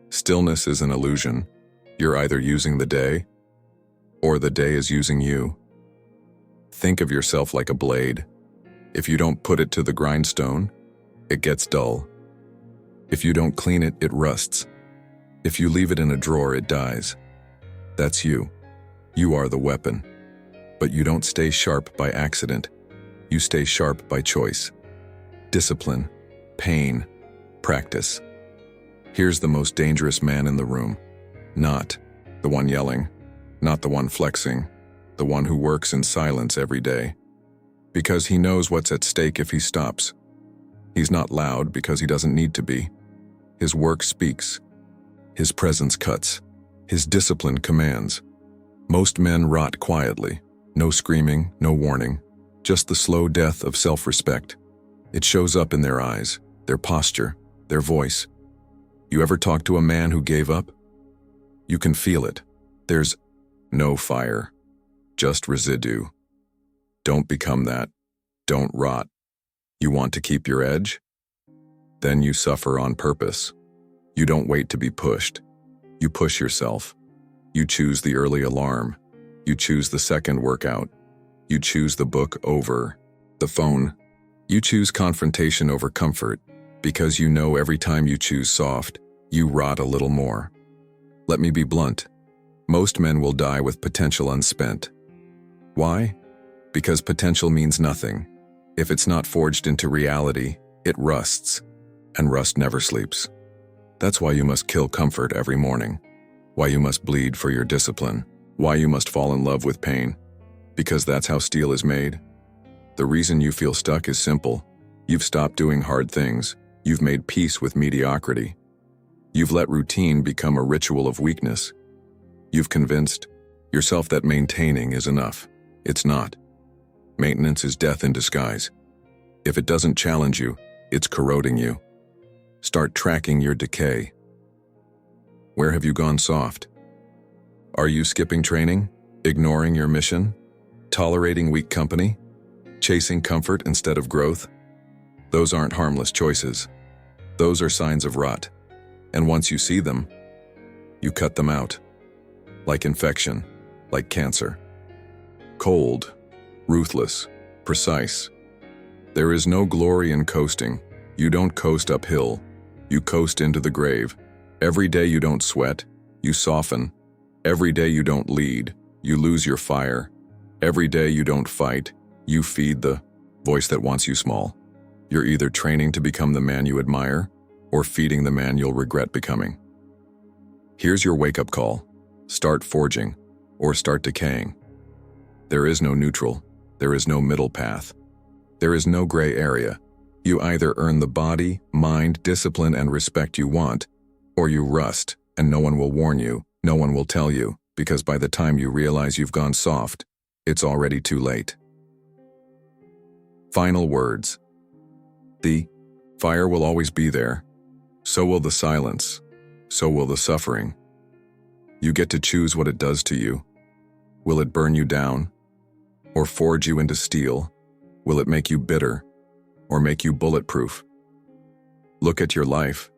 Stillness is an illusion. You're either using the day, or the day is using you. Think of yourself like a blade. If you don't put it to the grindstone, it gets dull. If you don't clean it, it rusts. If you leave it in a drawer, it dies. That's you. You are the weapon. But you don't stay sharp by accident. You stay sharp by choice. Discipline, pain, practice. Here's the most dangerous man in the room. Not the one yelling, not the one flexing, the one who works in silence every day. Because he knows what's at stake if he stops. He's not loud because he doesn't need to be. His work speaks. His presence cuts. His discipline commands. Most men rot quietly. No screaming, no warning. Just the slow death of self-respect. It shows up in their eyes, their posture, their voice. You ever talk to a man who gave up? You can feel it. There's no fire, just residue. Don't become that. Don't rot. You want to keep your edge? Then you suffer on purpose. You don't wait to be pushed. You push yourself. You choose the early alarm. You choose the second workout. You choose the book over the phone. You choose confrontation over comfort, because you know every time you choose soft, you rot a little more. Let me be blunt. Most men will die with potential unspent. Why? Because potential means nothing. If it's not forged into reality, it rusts, and rust never sleeps. That's why you must kill comfort every morning. Why you must bleed for your discipline. Why you must fall in love with pain. Because that's how steel is made. The reason you feel stuck is simple. You've stopped doing hard things. You've made peace with mediocrity. You've let routine become a ritual of weakness. You've convinced yourself that maintaining is enough. It's not. Maintenance is death in disguise. If it doesn't challenge you, it's corroding you. Start tracking your decay. Where have you gone soft? Are you skipping training? Ignoring your mission? Tolerating weak company? Chasing comfort instead of growth? Those aren't harmless choices. Those are signs of rot. And once you see them, you cut them out. Like infection, like cancer. Cold, ruthless, precise. There is no glory in coasting. You don't coast uphill. You coast into the grave. Every day you don't sweat, you soften. Every day you don't lead, you lose your fire. Every day you don't fight, you feed the voice that wants you small. You're either training to become the man you admire, or feeding the man you'll regret becoming. Here's your wake-up call. Start forging, or start decaying. There is no neutral. There is no middle path. There is no gray area. You either earn the body, mind, discipline, and respect you want, or you rust, and no one will warn you, no one will tell you, because by the time you realize you've gone soft, it's already too late. Final words. The fire will always be there. So will the silence. So will the suffering. You get to choose what it does to you. Will it burn you down? Or forge you into steel? Will it make you bitter? Or make you bulletproof? Look at your life.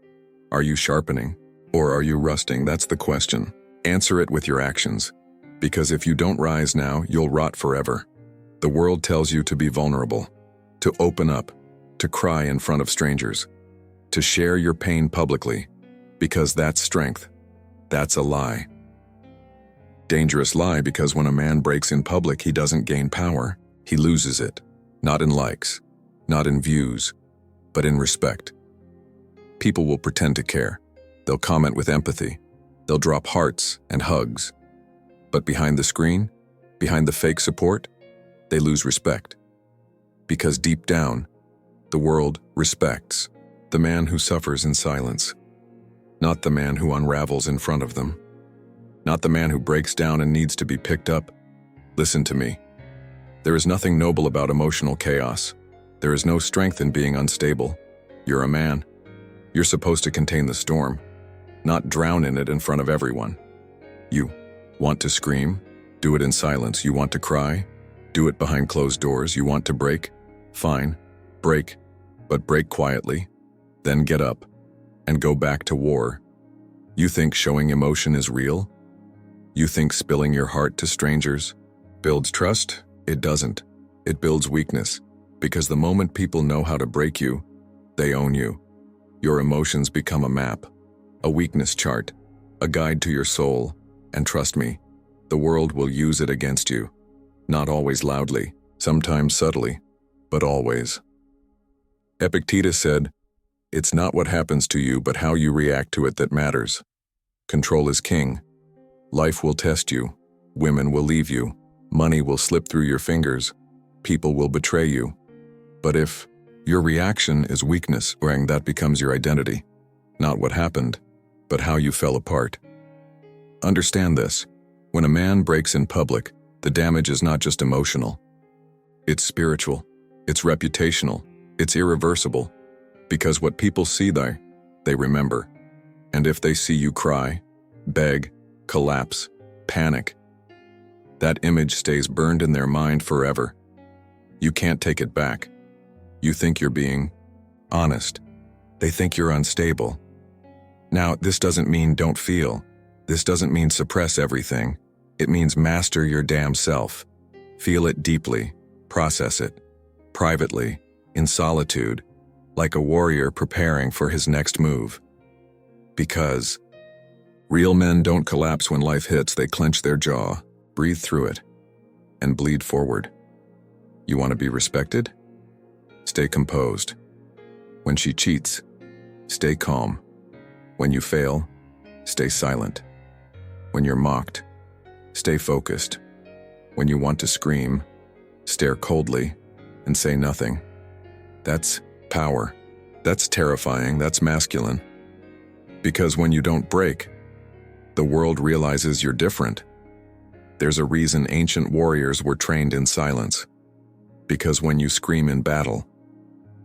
Are you sharpening? Or are you rusting? That's the question. Answer it with your actions. Because if you don't rise now, you'll rot forever. The world tells you to be vulnerable, to open up, to cry in front of strangers, to share your pain publicly, because that's strength. That's a lie. Dangerous lie, because when a man breaks in public, he doesn't gain power. He loses it. Not in likes, not in views, but in respect. People will pretend to care. They'll comment with empathy. They'll drop hearts and hugs. But behind the screen, behind the fake support, they lose respect. Because deep down, the world respects the man who suffers in silence, not the man who unravels in front of them, not the man who breaks down and needs to be picked up. Listen to me. There is nothing noble about emotional chaos. There is no strength in being unstable. You're a man. You're supposed to contain the storm, not drown in it in front of everyone. You want to scream? Do it in silence. You want to cry? Do it behind closed doors. You want to break? Fine, break, but break quietly. Then get up and go back to war. You think showing emotion is real? You think spilling your heart to strangers builds trust? It doesn't. It builds weakness, because the moment people know how to break you, they own you. Your emotions become a map, a weakness chart, a guide to your soul, and trust me, the world will use it against you. Not always loudly, sometimes subtly, but always. Epictetus said, "It's not what happens to you, but how you react to it that matters." Control is king. Life will test you. Women will leave you. Money will slip through your fingers. People will betray you. But if your reaction is weakness, that becomes your identity. Not what happened, but how you fell apart. Understand this. When a man breaks in public, the damage is not just emotional. It's spiritual. It's reputational. It's irreversible. Because what people see there, they remember. And if they see you cry, beg, collapse, panic, that image stays burned in their mind forever. You can't take it back. You think you're being honest. They think you're unstable. Now, this doesn't mean don't feel. This doesn't mean suppress everything. It means master your damn self. Feel it deeply. Process it. Privately. In solitude. Like a warrior preparing for his next move. Because real men don't collapse when life hits. They clench their jaw, breathe through it, and bleed forward. You want to be respected? Stay composed. When she cheats, stay calm. When you fail, stay silent. When you're mocked, stay focused. When you want to scream, stare coldly and say nothing. That's power. That's terrifying. That's masculine. Because when you don't break, the world realizes you're different. There's a reason ancient warriors were trained in silence. Because when you scream in battle,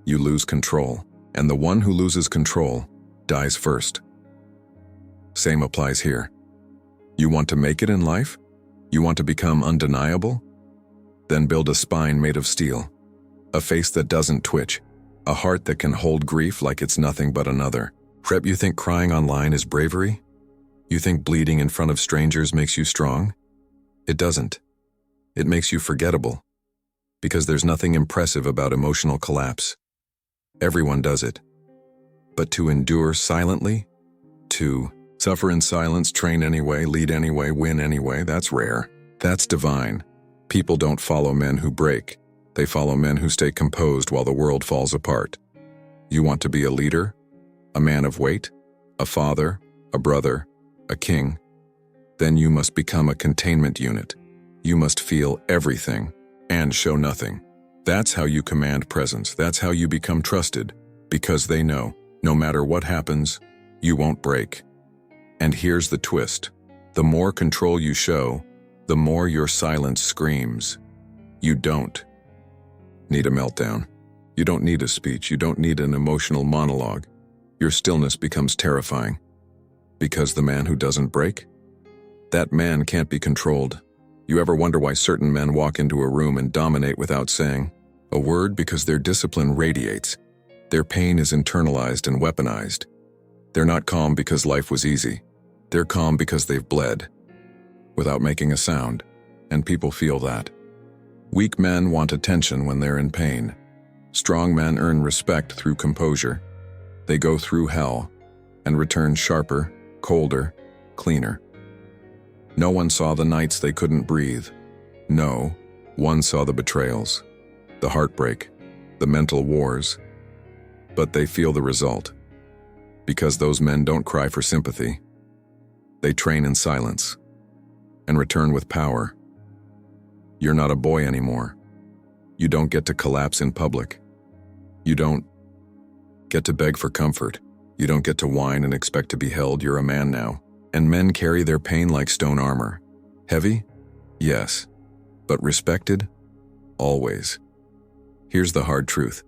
you lose control, and the one who loses control dies first. Same applies here. You want to make it in life? You want to become undeniable? Then build a spine made of steel, a face that doesn't twitch, a heart that can hold grief like it's nothing but another. Prep, you think crying online is bravery? You think bleeding in front of strangers makes you strong? It doesn't. It makes you forgettable. Because there's nothing impressive about emotional collapse. Everyone does it. But to endure silently, to suffer in silence, train anyway, lead anyway, win anyway, that's rare. That's divine. People don't follow men who break. They follow men who stay composed while the world falls apart. You want to be a leader? A man of weight? A father? A brother? A king? Then you must become a containment unit. You must feel everything and show nothing. That's how you command presence. That's how you become trusted, because they know, no matter what happens, you won't break. And here's the twist. The more control you show, the more your silence screams. You don't need a meltdown. You don't need a speech. You don't need an emotional monologue. Your stillness becomes terrifying. Because the man who doesn't break, that man can't be controlled. You ever wonder why certain men walk into a room and dominate without saying a word? Because their discipline radiates. Their pain is internalized and weaponized. They're not calm because life was easy. They're calm because they've bled without making a sound, and people feel that. Weak men want attention when they're in pain. Strong men earn respect through composure. They go through hell and return sharper, colder, cleaner. No one saw the nights they couldn't breathe. No one saw the betrayals, the heartbreak, the mental wars. But they feel the result. Because those men don't cry for sympathy. They train in silence and return with power. You're not a boy anymore. You don't get to collapse in public. You don't get to beg for comfort. You don't get to whine and expect to be held. You're a man now. And men carry their pain like stone armor. Heavy? Yes. But respected? Always. Here's the hard truth.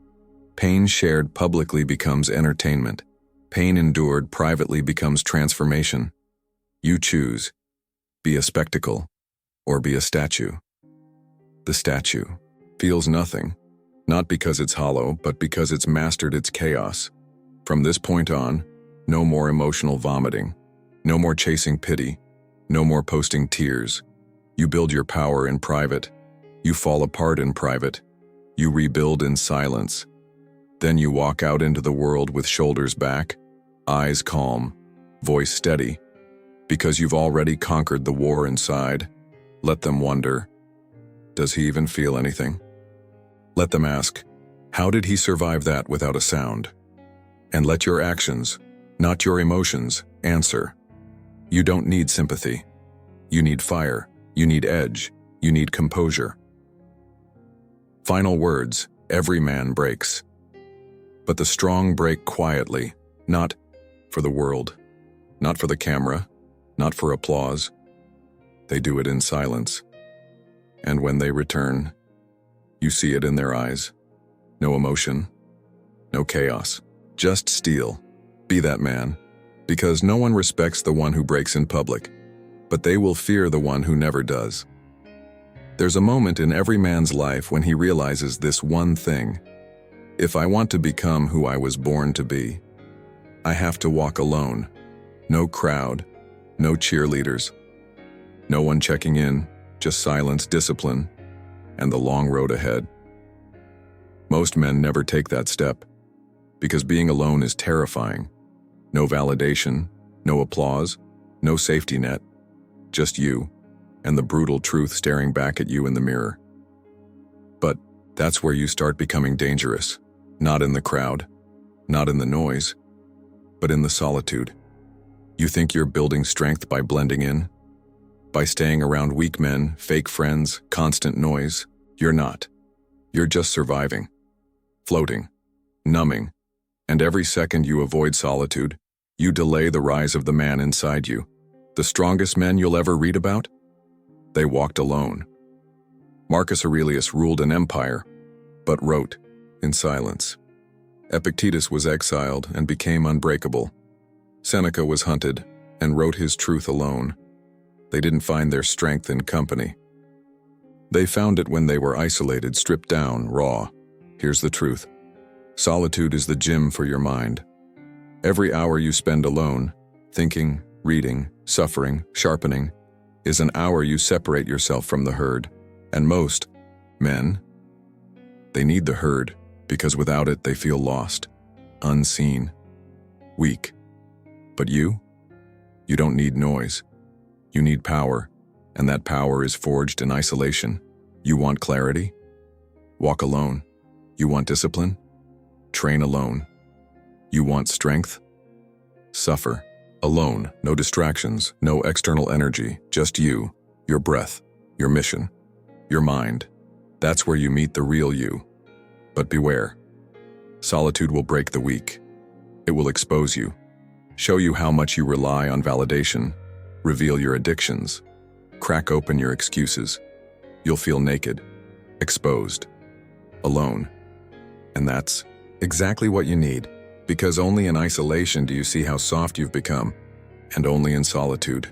Pain shared publicly becomes entertainment. Pain endured privately becomes transformation. You choose. Be a spectacle or be a statue. The statue feels nothing, not because it's hollow, but because it's mastered its chaos. From this point on, no more emotional vomiting, no more chasing pity, no more posting tears. You build your power in private. You fall apart in private. You rebuild in silence. Then you walk out into the world with shoulders back, eyes calm, voice steady, because you've already conquered the war inside. Let them wonder, does he even feel anything? Let them ask, how did he survive that without a sound? And let your actions, not your emotions, answer. You don't need sympathy. You need fire. You need edge. You need composure. Final words, every man breaks. But the strong break quietly, not for the world, not for the camera, not for applause. They do it in silence. And when they return, you see it in their eyes. No emotion, no chaos, just steel. Be that man, because no one respects the one who breaks in public, but they will fear the one who never does. There's a moment in every man's life when he realizes this one thing. If I want to become who I was born to be, I have to walk alone. No crowd, no cheerleaders, no one checking in, just silence, discipline, and the long road ahead. Most men never take that step, because being alone is terrifying. No validation, no applause, no safety net, just you, and the brutal truth staring back at you in the mirror. But that's where you start becoming dangerous, not in the crowd, not in the noise, but in the solitude. You think you're building strength by blending in, by staying around weak men, fake friends, constant noise. You're not. You're just surviving, floating, numbing, and every second you avoid solitude, you delay the rise of the man inside you. The strongest men you'll ever read about? They walked alone. Marcus Aurelius ruled an empire, but wrote in silence. Epictetus was exiled and became unbreakable. Seneca was hunted and wrote his truth alone. They didn't find their strength in company. They found it when they were isolated, stripped down, raw. Here's the truth. Solitude is the gym for your mind. Every hour you spend alone, thinking, reading, suffering, sharpening, is an hour you separate yourself from the herd. And most men, they need the herd because without it they feel lost, unseen, weak. But you don't need noise. You need power, and that power is forged in isolation. You want clarity? Walk alone. You want discipline? Train alone. You want strength? Suffer. Alone, no distractions, no external energy, just you, your breath, your mission, your mind. That's where you meet the real you. But beware. Solitude will break the weak. It will expose you, show you how much you rely on validation, reveal your addictions, crack open your excuses. You'll feel naked, exposed, alone. And that's exactly what you need, because only in isolation do you see how soft you've become, and only in solitude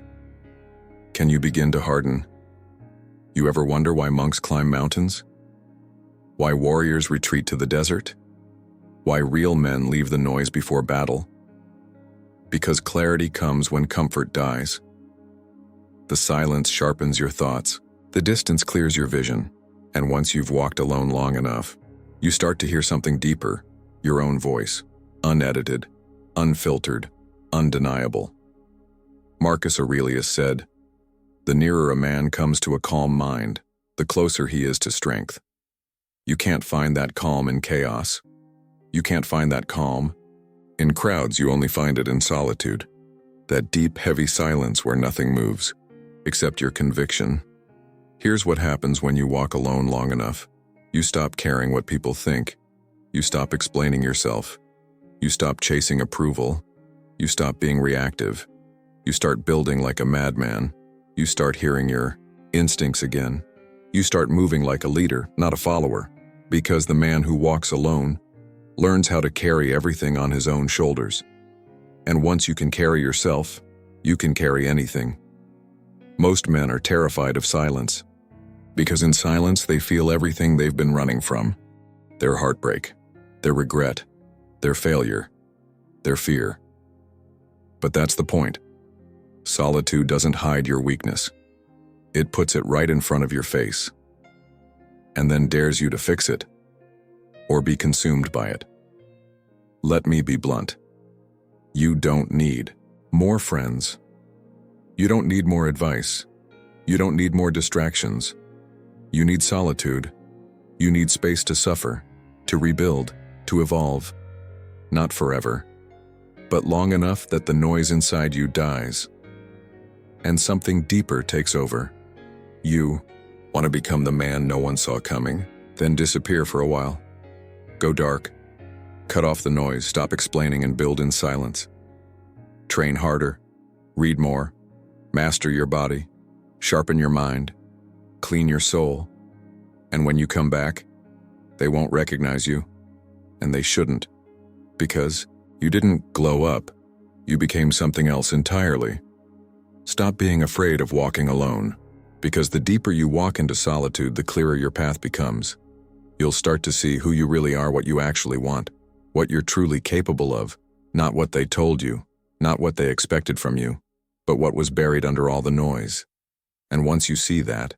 can you begin to harden. You ever wonder why monks climb mountains? Why warriors retreat to the desert? Why real men leave the noise before battle? Because clarity comes when comfort dies. The silence sharpens your thoughts, the distance clears your vision, and once you've walked alone long enough, you start to hear something deeper, your own voice, unedited, unfiltered, undeniable. Marcus Aurelius said, "The nearer a man comes to a calm mind, the closer he is to strength." You can't find that calm in chaos. You can't find that calm in crowds. You only find it in solitude. That deep, heavy silence where nothing moves, except your conviction. Here's what happens when you walk alone long enough. You stop caring what people think. You stop explaining yourself. You stop chasing approval. You stop being reactive. You start building like a madman. You start hearing your instincts again. You start moving like a leader, not a follower, because the man who walks alone learns how to carry everything on his own shoulders. And once you can carry yourself, you can carry anything. Most men are terrified of silence, because in silence they feel everything they've been running from. Their heartbreak, their regret, their failure, their fear. But that's the point. Solitude doesn't hide your weakness. It puts it right in front of your face, and then dares you to fix it, or be consumed by it. Let me be blunt. You don't need more friends. You don't need more advice. You don't need more distractions. You need solitude. You need space to suffer, to rebuild, to evolve. Not forever, but long enough that the noise inside you dies, and something deeper takes over. You want to become the man no one saw coming, then disappear for a while. Go dark. Cut off the noise, stop explaining, and build in silence. Train harder, read more, master your body, sharpen your mind, clean your soul. And when you come back, they won't recognize you, and they shouldn't, because you didn't glow up, you became something else entirely. Stop being afraid of walking alone, because the deeper you walk into solitude, the clearer your path becomes. You'll start to see who you really are, what you actually want, what you're truly capable of, not what they told you, not what they expected from you, but what was buried under all the noise. And once you see that,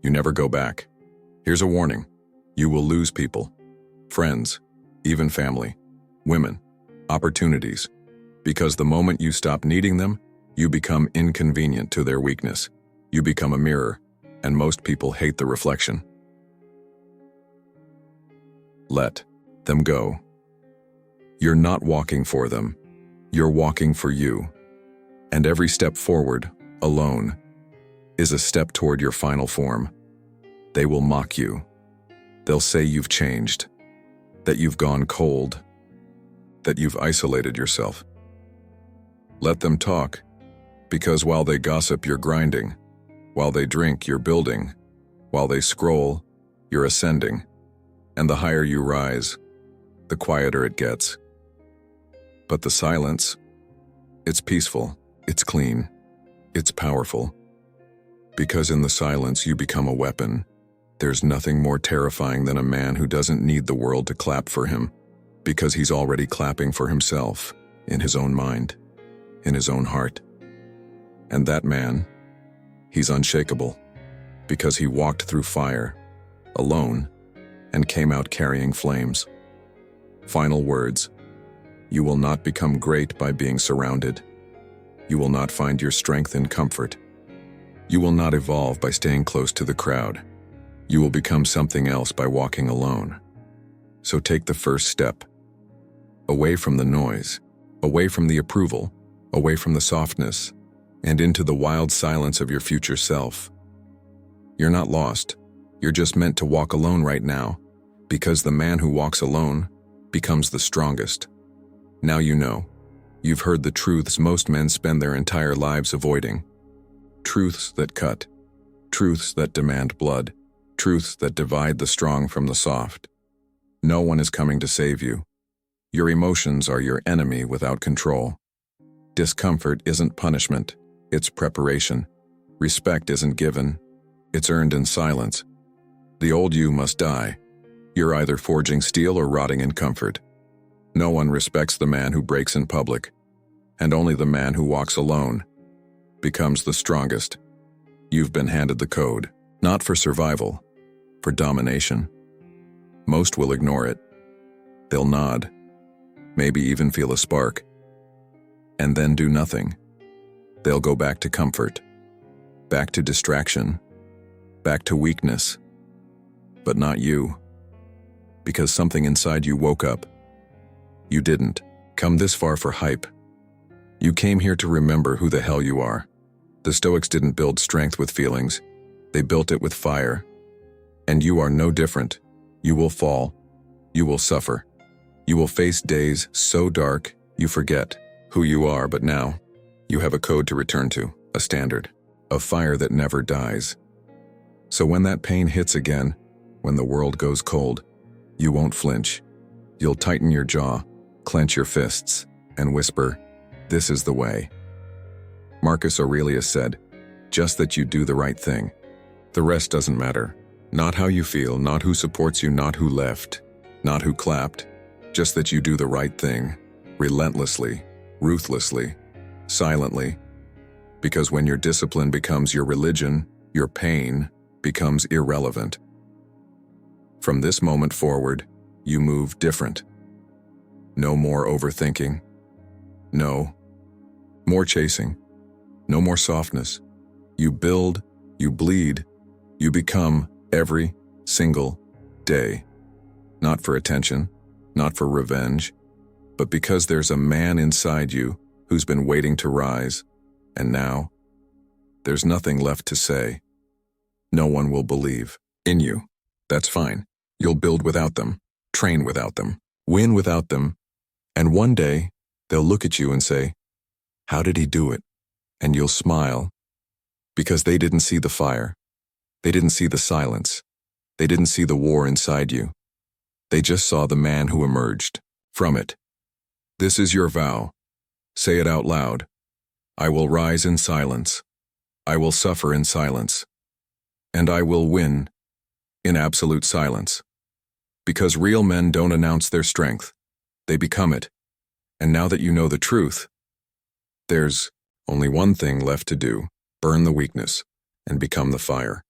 you never go back. Here's a warning. You will lose people, friends, even family, women, opportunities, because the moment you stop needing them, you become inconvenient to their weakness. You become a mirror, and most people hate the reflection. Let them go. You're not walking for them. You're walking for you. And every step forward, alone, is a step toward your final form. They will mock you. They'll say you've changed, that you've gone cold, that you've isolated yourself. Let them talk, because while they gossip, you're grinding. While they drink, you're building. While they scroll, you're ascending. And the higher you rise, the quieter it gets. But the silence, it's peaceful, it's clean, it's powerful. Because in the silence you become a weapon. There's nothing more terrifying than a man who doesn't need the world to clap for him, because he's already clapping for himself, in his own mind, in his own heart. And that man, he's unshakable, because he walked through fire, alone, and came out carrying flames. Final words. You will not become great by being surrounded. You will not find your strength in comfort. You will not evolve by staying close to the crowd. You will become something else by walking alone. So take the first step. Away from the noise, away from the approval, away from the softness, and into the wild silence of your future self. You're not lost. You're just meant to walk alone right now, because the man who walks alone becomes the strongest. Now you know. You've heard the truths most men spend their entire lives avoiding. Truths that cut. Truths that demand blood. Truths that divide the strong from the soft. No one is coming to save you. Your emotions are your enemy without control. Discomfort isn't punishment, it's preparation. Respect isn't given, It's earned in silence. The old you must die. You're either forging steel or rotting in comfort. No one respects the man who breaks in public, and only the man who walks alone becomes the strongest. You've been handed the code, not for survival, for domination. Most will ignore it. They'll nod, maybe even feel a spark, and then do nothing. They'll go back to comfort, back to distraction, back to weakness. But not you, because something inside you woke up. You didn't come this far for hype. You came here to remember who the hell you are. The Stoics didn't build strength with feelings. They built it with fire. And you are no different. You will fall. You will suffer. You will face days so dark you forget who you are, but now you have a code to return to, a standard, a fire that never dies. So when that pain hits again, when the world goes cold, you won't flinch. You'll tighten your jaw, clench your fists, and whisper, "This is the way." Marcus Aurelius said, "Just that you do the right thing. The rest doesn't matter. Not how you feel, not who supports you, not who left, not who clapped. Just that you do the right thing, relentlessly, ruthlessly, silently. Because when your discipline becomes your religion, your pain becomes irrelevant. From this moment forward, you move different. No more overthinking. No more chasing. No more softness. You build, you bleed, you become every single day. Not for attention, not for revenge, but because there's a man inside you who's been waiting to rise, and now there's nothing left to say. No one will believe in you. That's fine. You'll build without them, train without them, win without them, and one day they'll look at you and say, "How did he do it?" And you'll smile, because they didn't see the fire. They didn't see the silence. They didn't see the war inside you. They just saw the man who emerged from it. This is your vow. Say it out loud. I will rise in silence. I will suffer in silence. And I will win in absolute silence. Because real men don't announce their strength. They become it. And now that you know the truth, there's only one thing left to do: burn the weakness and become the fire.